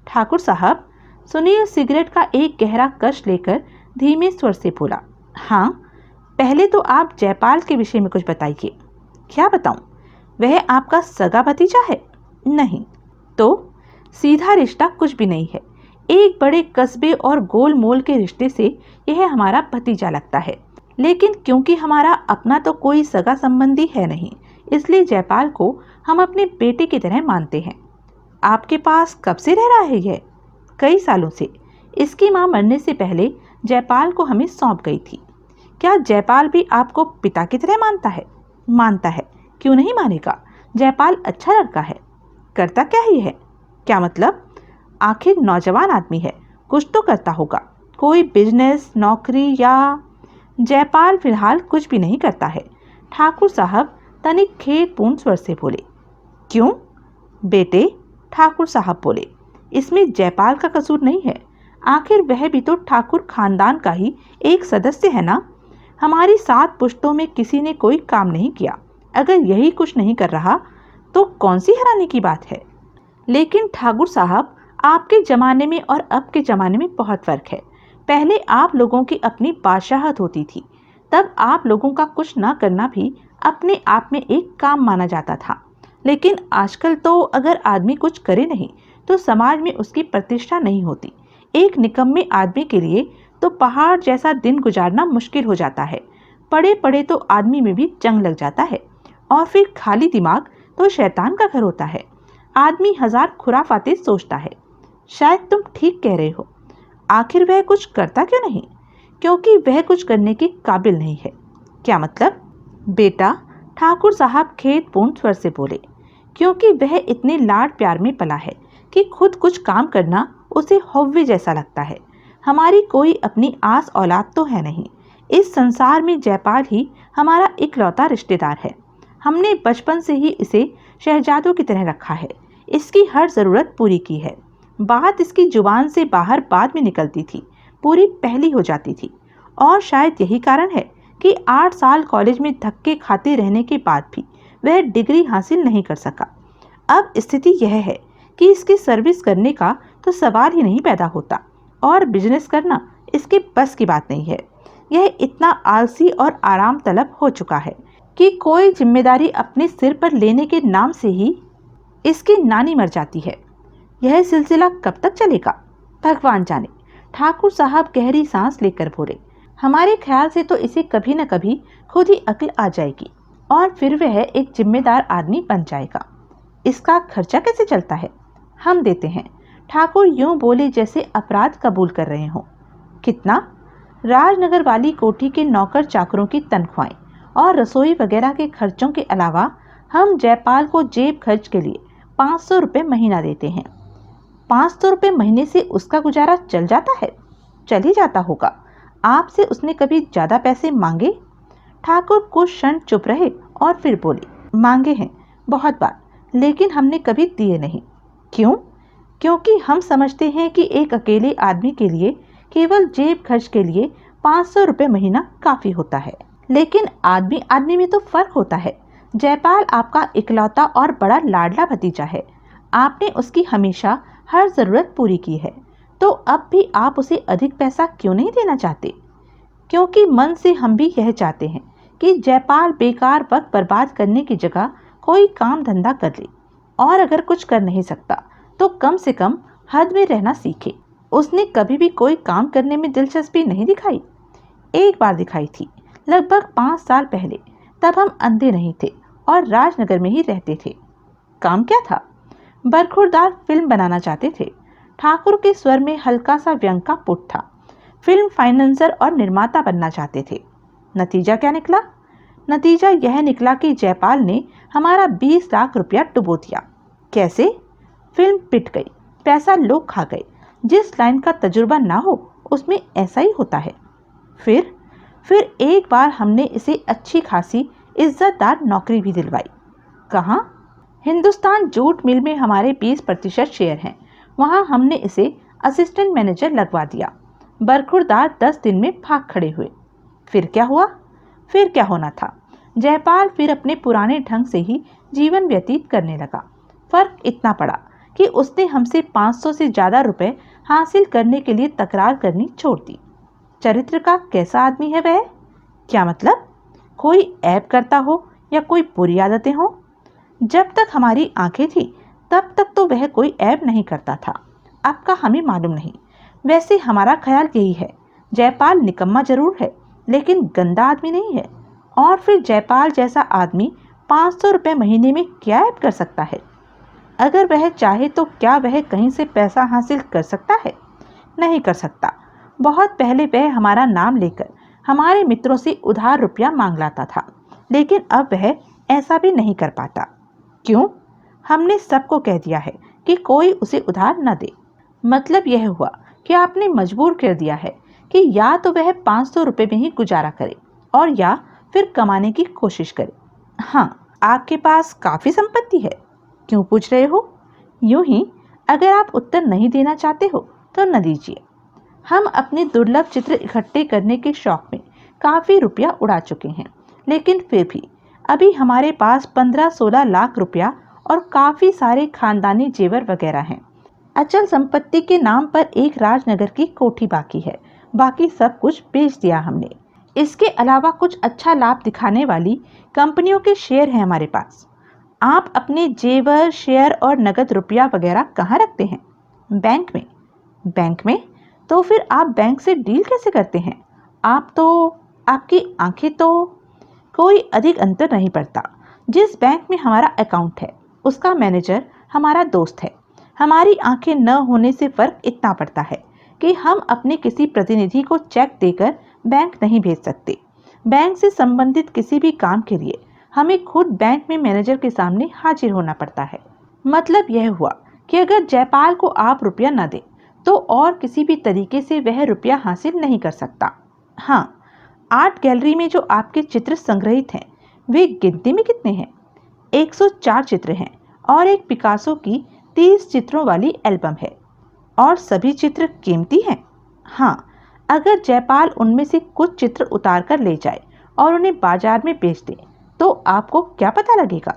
ठाकुर साहब, सुनील सिगरेट का एक गहरा कश लेकर धीमे स्वर से बोला। हाँ, पहले तो आप जयपाल के विषय में कुछ बताइए। क्या बताऊं? वह आपका सगा भतीजा है? नहीं। तो? सीधा रिश्ता कुछ भी नहीं है। एक बड़े कस्बे और गोल मोल के रिश्ते से यह हमारा भतीजा लगता है, लेकिन क्योंकि हमारा अपना तो कोई सगा संबंधी है नहीं, इसलिए जयपाल को हम अपने बेटे की तरह मानते हैं। आपके पास कब से रह रहा है यह? कई सालों से। इसकी माँ मरने से पहले जयपाल को हमें सौंप गई थी। क्या जयपाल भी आपको पिता की तरह मानता है? मानता है, क्यों नहीं मानेगा? जयपाल अच्छा लड़का है। करता क्या ही है? क्या मतलब? आखिर नौजवान आदमी है, कुछ तो करता होगा। कोई बिजनेस, नौकरी या? जयपाल फिलहाल कुछ भी नहीं करता है, ठाकुर साहब तनिक खेदपूर्ण स्वर से बोले। क्यों? बेटे, ठाकुर साहब बोले, इसमें जयपाल का कसूर नहीं है। आखिर वह भी तो ठाकुर खानदान का ही एक सदस्य है ना। हमारी 7 पुश्तों में किसी ने कोई काम नहीं किया। अगर यही कुछ नहीं कर रहा तो कौन सी हैरानी की बात है। लेकिन ठाकुर साहब, आपके ज़माने में और अब के ज़माने में बहुत फ़र्क है। पहले आप लोगों की अपनी बादशाहत होती थी, तब आप लोगों का कुछ ना करना भी अपने आप में एक काम माना जाता था। लेकिन आजकल तो अगर आदमी कुछ करे नहीं तो समाज में उसकी प्रतिष्ठा नहीं होती। एक निकम्मे आदमी के लिए तो पहाड़ जैसा दिन गुजारना मुश्किल हो जाता है। पड़े पड़े तो आदमी में भी जंग लग जाता है, और फिर खाली दिमाग तो शैतान का घर होता है। आदमी हजार खुराफाते सोचता है। शायद तुम ठीक कह रहे हो। आखिर वह कुछ करता क्यों नहीं? क्योंकि वह कुछ करने के काबिल नहीं है। क्या मतलब? बेटा, ठाकुर साहब खेदपूर्ण स्वर से बोले, क्योंकि वह इतने लाड प्यार में पला है कि खुद कुछ काम करना उसे हव्वे जैसा लगता है। हमारी कोई अपनी आस औलाद तो है नहीं। इस संसार में जयपाल ही हमारा इकलौता रिश्तेदार है। हमने बचपन से ही इसे शहजादों की तरह रखा है, इसकी हर ज़रूरत पूरी की है। बात इसकी जुबान से बाहर बाद में निकलती थी, पूरी पहली हो जाती थी। और शायद यही कारण है कि 8 साल कॉलेज में धक्के खाते रहने के बाद भी वह डिग्री हासिल नहीं कर सका। अब स्थिति यह है कि इसकी सर्विस करने का तो सवाल ही नहीं पैदा होता, और बिजनेस करना इसके बस की बात नहीं है। यह इतना आलसी और आराम तलब हो चुका है कि कोई जिम्मेदारी अपने सिर पर लेने के नाम से ही इसकी नानी मर जाती है। यह सिलसिला कब तक चलेगा, भगवान जाने। ठाकुर साहब गहरी सांस लेकर बोले, हमारे ख्याल से तो इसे कभी न कभी खुद ही अक्ल आ जाएगी और फिर वह एक जिम्मेदार आदमी बन जाएगा। इसका खर्चा कैसे चलता है? हम देते हैं। ठाकुर यूं बोले जैसे अपराध कबूल कर रहे हों। कितना? राजनगर वाली कोठी के नौकर चाकरों की तनख्वाहें और रसोई वगैरह के खर्चों के अलावा हम जयपाल को जेब खर्च के लिए 500 रुपये महीना देते हैं। 500 रुपये महीने से उसका गुजारा चल जाता है? चल ही जाता होगा। आपसे उसने कभी ज़्यादा पैसे मांगे? ठाकुर कुछ क्षण चुप रहे और फिर बोले, मांगे हैं बहुत बार, लेकिन हमने कभी दिए नहीं। क्यों? क्योंकि हम समझते हैं कि एक अकेले आदमी के लिए केवल जेब खर्च के लिए 500 रुपये महीना काफ़ी होता है। लेकिन आदमी आदमी में तो फर्क होता है। जयपाल आपका इकलौता और बड़ा लाडला भतीजा है। आपने उसकी हमेशा हर ज़रूरत पूरी की है, तो अब भी आप उसे अधिक पैसा क्यों नहीं देना चाहते? क्योंकि मन से हम भी यह चाहते हैं कि जयपाल बेकार वक्त बर्बाद करने की जगह कोई काम धंधा कर ले, और अगर कुछ कर नहीं सकता तो कम से कम हद में रहना सीखे। उसने कभी भी कोई काम करने में दिलचस्पी नहीं दिखाई। एक बार दिखाई थी, लगभग 5 साल पहले। तब हम अंधे नहीं थे और राजनगर में ही रहते थे। काम क्या था? बरखुरदार फिल्म बनाना चाहते थे। ठाकुर के स्वर में हल्का सा व्यंग का पुट था। फिल्म फाइनेंसर और निर्माता बनना चाहते थे। नतीजा क्या निकला? नतीजा यह निकला कि जयपाल ने हमारा 20 लाख रुपया डुबो दिया। कैसे? फिल्म पिट गई, पैसा लोग खा गए। जिस लाइन का तजुर्बा ना हो उसमें ऐसा ही होता है। फिर एक बार हमने इसे अच्छी खासी इज्जतदार नौकरी भी दिलवाई। कहाँ? हिंदुस्तान जूट मिल में हमारे 20% शेयर हैं। वहाँ हमने इसे असिस्टेंट मैनेजर लगवा दिया। बरखुरदार 10 दिन में भाग खड़े हुए। फिर क्या हुआ? फिर क्या होना था? जयपाल फिर अपने पुराने ढंग से ही जीवन व्यतीत करने लगा। फर्क इतना पड़ा कि उसने हमसे 500 से ज़्यादा रुपए हासिल करने के लिए तकरार करनी छोड़ दी। चरित्र का कैसा आदमी है वह? क्या मतलब? कोई ऐब करता हो या कोई बुरी आदतें हो? जब तक हमारी आंखें थी तब तक तो वह कोई ऐब नहीं करता था। अब का हमें मालूम नहीं। वैसे हमारा ख्याल यही है, जयपाल निकम्मा जरूर है लेकिन गंदा आदमी नहीं है। और फिर जयपाल जैसा आदमी 500 रुपये महीने में क्या ऐब कर सकता है? अगर वह चाहे तो क्या वह कहीं से पैसा हासिल कर सकता है? नहीं कर सकता। बहुत पहले वह हमारा नाम लेकर हमारे मित्रों से उधार रुपया मांग लाता था, लेकिन अब वह ऐसा भी नहीं कर पाता। क्यों? हमने सबको कह दिया है कि कोई उसे उधार न दे। मतलब यह हुआ कि आपने मजबूर कर दिया है कि या तो वह 500 रुपये में ही गुजारा करे और या फिर कमाने की कोशिश करे। हाँ, आपके पास काफ़ी संपत्ति है। क्यों पूछ रहे हो? यूं ही, अगर आप उत्तर नहीं देना चाहते हो तो न दीजिए। हम अपने दुर्लभ चित्र इकट्ठे करने के शौक में काफ़ी रुपया उड़ा चुके हैं, लेकिन फिर भी अभी हमारे पास 15-16 लाख रुपया और काफ़ी सारे खानदानी जेवर वगैरह हैं। अचल संपत्ति के नाम पर एक राजनगर की कोठी बाकी है। बाकी सब कुछ बेच दिया हमने। इसके अलावा कुछ अच्छा लाभ दिखाने वाली कंपनियों के शेयर हैं हमारे पास। आप अपने जेवर, शेयर और नगद रुपया वगैरह कहाँ रखते हैं? बैंक में। बैंक में? तो फिर आप बैंक से डील कैसे करते हैं? आपकी आंखें तो कोई अधिक अंतर नहीं पड़ता। जिस बैंक में हमारा अकाउंट है उसका मैनेजर हमारा दोस्त है। हमारी आंखें न होने से फर्क इतना पड़ता है कि हम अपने किसी प्रतिनिधि को चेक देकर बैंक नहीं भेज सकते। बैंक से संबंधित किसी भी काम के लिए हमें खुद बैंक में मैनेजर के सामने हाजिर होना पड़ता है। मतलब यह हुआ कि अगर जयपाल को आप रुपया न दें तो और किसी भी तरीके से वह रुपया हासिल नहीं कर सकता। हाँ, आर्ट गैलरी में जो आपके चित्र संग्रहित हैं वे गिनती में कितने हैं? 104 चित्र हैं और एक पिकासो की 30 चित्रों वाली एल्बम है। और सभी चित्र कीमती हैं? हाँ, अगर जयपाल उनमें से कुछ चित्र उतार कर ले जाए और उन्हें बाजार में बेच दे तो आपको क्या पता लगेगा?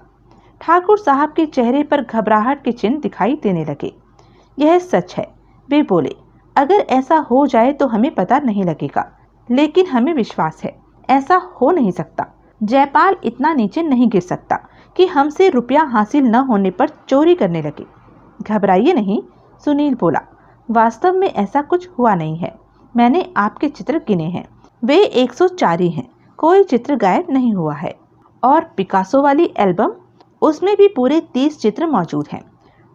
ठाकुर साहब के चेहरे पर घबराहट के चिन्ह दिखाई देने लगे। यह सच है, वे बोले। अगर ऐसा हो जाए तो हमें पता नहीं लगेगा, लेकिन हमें विश्वास है ऐसा हो नहीं सकता। जयपाल इतना नीचे नहीं गिर सकता कि हमसे रुपया हासिल न होने पर चोरी करने लगे। घबराइए नहीं, सुनील बोला। वास्तव में ऐसा कुछ हुआ नहीं है। मैंने आपके चित्र गिने हैं, वे 104 ही हैं। कोई चित्र गायब नहीं हुआ है। और पिकासो वाली एल्बम, उसमें भी पूरे 30 चित्र मौजूद हैं।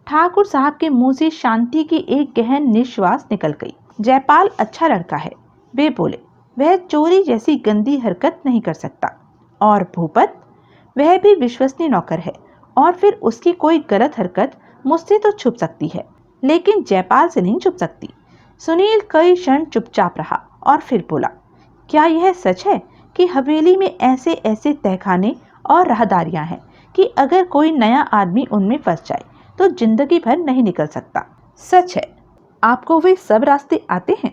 ठाकुर साहब के मुंह से शांति की एक गहन निश्वास निकल गई। जयपाल अच्छा लड़का है, वे बोले। वह चोरी जैसी गंदी हरकत नहीं कर सकता। और भूपत, वह भी विश्वसनीय नौकर है और फिर उसकी कोई गलत हरकत मुझसे तो छुप सकती है, लेकिन जयपाल से नहीं छुप सकती। सुनील कई क्षण चुपचाप रहा और फिर बोला, क्या यह सच है कि हवेली में ऐसे ऐसे तहखाने और राहदारियां हैं कि अगर कोई नया आदमी उनमें फंस जाए तो जिंदगी भर नहीं निकल सकता? सच है। आपको वे सब रास्ते आते हैं?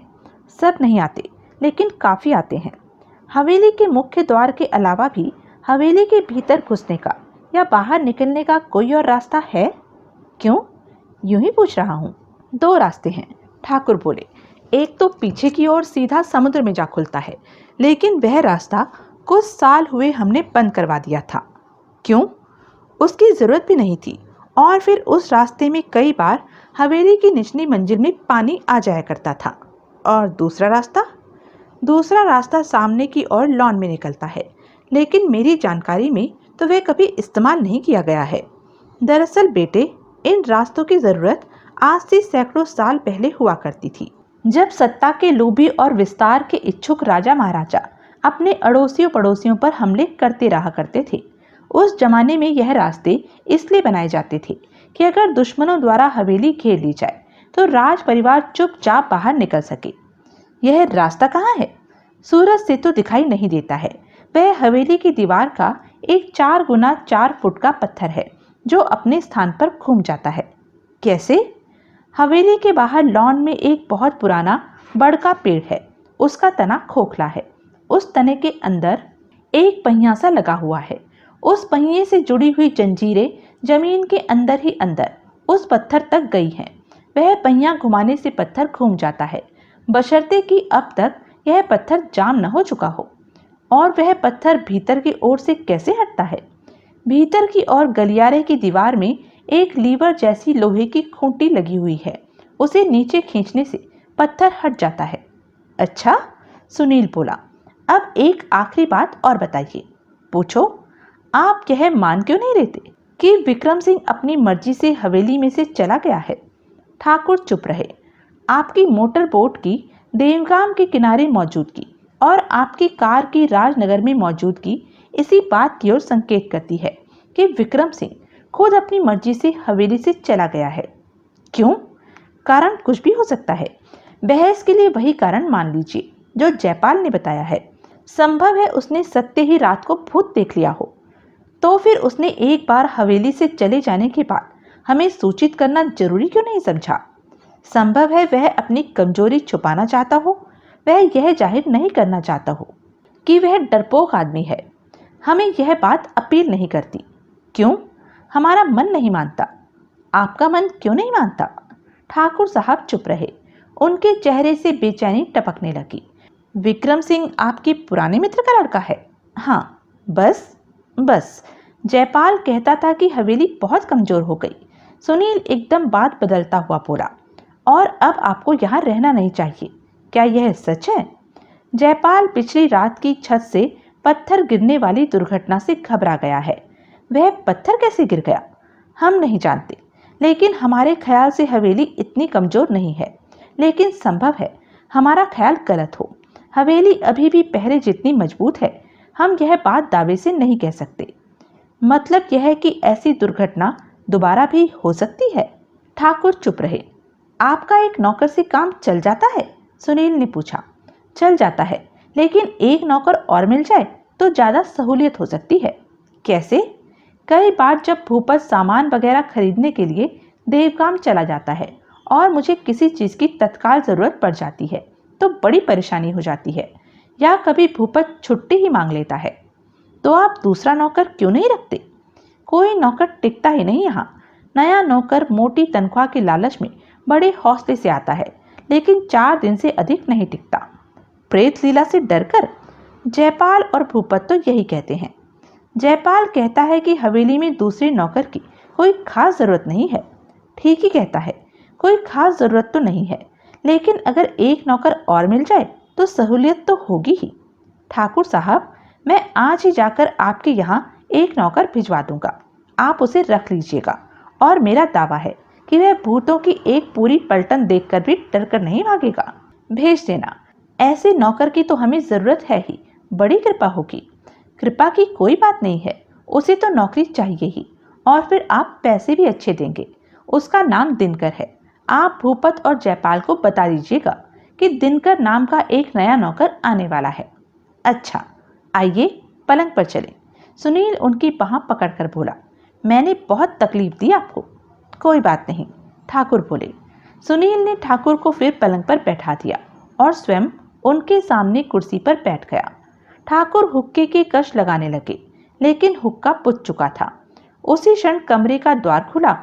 सब नहीं आते, लेकिन काफी आते हैं। हवेली के मुख्य द्वार के अलावा भी हवेली के भीतर घुसने का या बाहर निकलने का कोई और रास्ता है? क्यों? यूं ही पूछ रहा हूँ। 2 रास्ते हैं, ठाकुर बोले। एक तो पीछे की ओर सीधा समुद्र में जा खुलता है, लेकिन वह रास्ता कुछ साल हुए हमने बंद करवा दिया था। क्यों? उसकी जरूरत भी नहीं थी। और फिर उस रास्ते में कई बार हवेली की निचली मंजिल में पानी आ जाया करता था। और दूसरा रास्ता सामने की ओर लॉन में निकलता है, लेकिन मेरी जानकारी में तो वह कभी इस्तेमाल नहीं किया गया है। दरअसल बेटे, इन रास्तों की जरूरत आज से सैकड़ों साल पहले हुआ करती थी, जब सत्ता के लोभी और विस्तार के इच्छुक राजा महाराजा अपने अड़ोसियों पड़ोसियों पर हमले करते रहा करते थे। उस जमाने में यह रास्ते इसलिए बनाए जाते थे कि अगर दुश्मनों द्वारा हवेली घेर ली जाए तो राज परिवार चुपचाप बाहर निकल सके। यह रास्ता कहाँ है? सूरज से तो दिखाई नहीं देता है। वह हवेली की दीवार का एक 4 गुना 4 फुट का पत्थर है जो अपने स्थान पर घूम जाता है। कैसे? हवेली के बाहर लॉन में एक बहुत पुराना बड़ का पेड़ है। उसका तना खोखला है। उस तने के अंदर एक पहिया सा लगा हुआ है। उस पहिए से जुड़ी हुई जंजीरें जमीन के अंदर ही अंदर उस पत्थर तक गई हैं। वह पहिया घुमाने से पत्थर घूम जाता है, बशर्ते कि अब तक यह पत्थर जाम न हो चुका हो। और वह पत्थर भीतर की ओर से कैसे हटता है? भीतर की ओर गलियारे की दीवार में एक लीवर जैसी लोहे की खूंटी लगी हुई है। उसे नीचे खींचने से पत्थर हट जाता है। अच्छा, सुनील बोला। अब एक आखिरी बात और बताइए। पूछो। आप यह मान क्यों नहीं लेते कि विक्रम सिंह अपनी मर्जी से हवेली में से चला गया है? ठाकुर चुप रहे। आपकी मोटर बोट की देवगाम के किनारे मौजूदगी और आपकी कार की राजनगर में मौजूदगी इसी बात की ओर संकेत करती है कि विक्रम सिंह खुद अपनी मर्जी से हवेली से चला गया है। क्यों? कारण कुछ भी हो सकता है। बहस के लिए वही कारण मान लीजिए जो जयपाल ने बताया है। संभव है उसने सत्य ही रात को भूत देख लिया हो। तो फिर उसने एक बार हवेली से चले जाने के बाद हमें सूचित करना जरूरी क्यों नहीं समझा? संभव है वह अपनी कमजोरी छुपाना चाहता हो। वह यह जाहिर नहीं करना चाहता हो कि वह डरपोक आदमी है। हमें यह बात अपील नहीं करती। क्यों? हमारा मन नहीं मानता। आपका मन क्यों नहीं मानता? ठाकुर साहब चुप रहे। उनके चेहरे से बेचैनी टपकने लगी। विक्रम सिंह आपके पुराने मित्र का लड़का है? हाँ, बस जयपाल कहता था कि हवेली बहुत कमजोर हो गई। सुनील एकदम बात बदलता हुआ बोला, और अब आपको यहाँ रहना नहीं चाहिए। क्या यह सच है? जयपाल पिछली रात की छत से पत्थर गिरने वाली दुर्घटना से घबरा गया है। वह पत्थर कैसे गिर गया हम नहीं जानते, लेकिन हमारे ख्याल से हवेली इतनी कमजोर नहीं है। लेकिन संभव है हमारा ख्याल गलत हो। हवेली अभी भी पहले जितनी मजबूत है। हम यह बात दावे से नहीं कह सकते। मतलब यह है कि ऐसी दुर्घटना दोबारा भी हो सकती है। ठाकुर चुप रहे। आपका एक नौकर से काम चल जाता है? सुनील ने पूछा। चल जाता है, लेकिन एक नौकर और मिल जाए तो ज्यादा सहूलियत हो सकती है। कैसे? कई बार जब भूपत सामान वगैरह खरीदने के लिए देवगाम चला जाता है और मुझे किसी चीज की तत्काल जरूरत पड़ जाती है तो बड़ी परेशानी हो जाती है। या कभी भूपत छुट्टी ही मांग लेता है। तो आप दूसरा नौकर क्यों नहीं रखते? कोई नौकर टिकता ही नहीं यहाँ। नया नौकर मोटी तनख्वाह के लालच में बड़े हौसले से आता है, लेकिन 4 दिन से अधिक नहीं टिकता। प्रेत लीला से डरकर? जयपाल और भूपत तो यही कहते हैं। जयपाल कहता है कि हवेली में दूसरे नौकर की कोई खास जरूरत नहीं है। ठीक ही कहता है, कोई खास जरूरत तो नहीं है, लेकिन अगर एक नौकर और मिल जाए तो सहूलियत तो होगी ही। ठाकुर साहब, मैं आज ही जाकर आपके यहाँ एक नौकर भिजवा दूंगा। आप उसे रख लीजिएगा, और मेरा दावा है कि वह भूतों की एक पूरी पलटन देखकर भी डरकर नहीं भागेगा। भेज देना। ऐसे नौकर की तो हमें जरूरत है ही। बड़ी कृपा होगी। कृपा की कोई बात नहीं है, उसे तो नौकरी चाहिए ही, और फिर आप पैसे भी अच्छे देंगे। उसका नाम दिनकर है। आप भूपत और जयपाल को बता दीजिएगा कि दिनकर नाम का एक नया नौकर आने वाला है। अच्छा, आइए पलंग पर चलें। सुनील उनकी बाह पकड़कर बोला, मैंने बहुत तकलीफ दी आपको। कोई बात नहीं, ठाकुर बोले। सुनील ने ठाकुर को फिर पलंग पर बैठा दिया और स्वयं उनके सामने कुर्सी पर बैठ गया। ठाकुर हुक्के के कश लगाने लगे, लेकिन हुक्का बुझ चुका था। उसी क्षण कमरे का द्वार खुला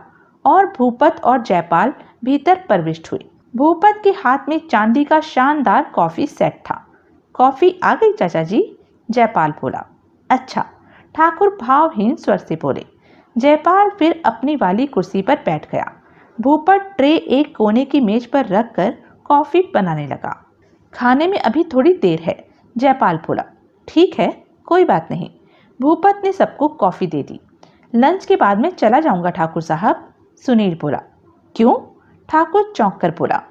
और भूपत और जयपाल भीतर प्रविष्ट हुए। भूपत के हाथ में चांदी का शानदार कॉफी सेट था। कॉफी आ गई चाचा जी, जयपाल बोला। अच्छा, ठाकुर भावहीन स्वर से बोले। जयपाल फिर अपनी वाली कुर्सी पर बैठ गया। भूपत ट्रे एक कोने की मेज पर रखकर कॉफी बनाने लगा। खाने में अभी थोड़ी देर है, जयपाल बोला। ठीक है, कोई बात नहीं। भूपत ने सबको कॉफी दे दी। लंच के बाद में चला जाऊंगा ठाकुर साहब, सुनील बोला। क्यों? ठाकुर चौंक कर बोला।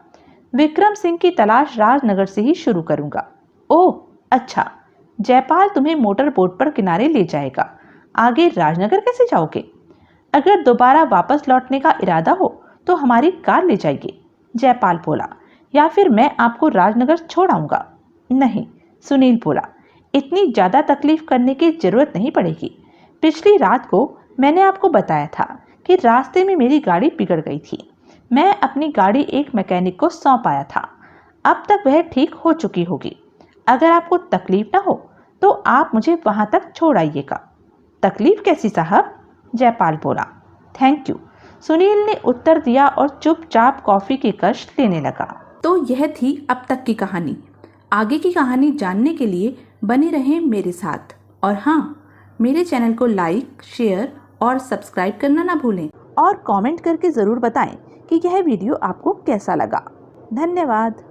विक्रम सिंह की तलाश राजनगर से ही शुरू करूंगा। ओह अच्छा, जयपाल तुम्हें मोटर बोट पर किनारे ले जाएगा। आगे राजनगर कैसे जाओगे? अगर दोबारा वापस लौटने का इरादा हो तो हमारी कार ले जाइए, जयपाल बोला। या फिर मैं आपको राजनगर छोड़ आऊंगा। नहीं, सुनील बोला, इतनी ज्यादा तकलीफ करने की जरूरत नहीं पड़ेगी। पिछली रात को मैंने आपको बताया था कि रास्ते में मेरी गाड़ी बिगड़ गई थी। मैं अपनी गाड़ी एक मैकेनिक को सौंप आया था। अब तक वह ठीक हो चुकी होगी। अगर आपको तकलीफ ना हो तो आप मुझे वहां तक छोड़ आइएगा। तकलीफ कैसी साहब? जयपाल बोला। थैंक यू, सुनील ने उत्तर दिया और चुपचाप कॉफी के कश लेने लगा। तो यह थी अब तक की कहानी। आगे की कहानी जानने के लिए बने रहें मेरे साथ। और हाँ, मेरे चैनल को लाइक, शेयर और सब्सक्राइब करना ना भूलें। और कमेंट करके ज़रूर बताएं कि यह वीडियो आपको कैसा लगा। धन्यवाद।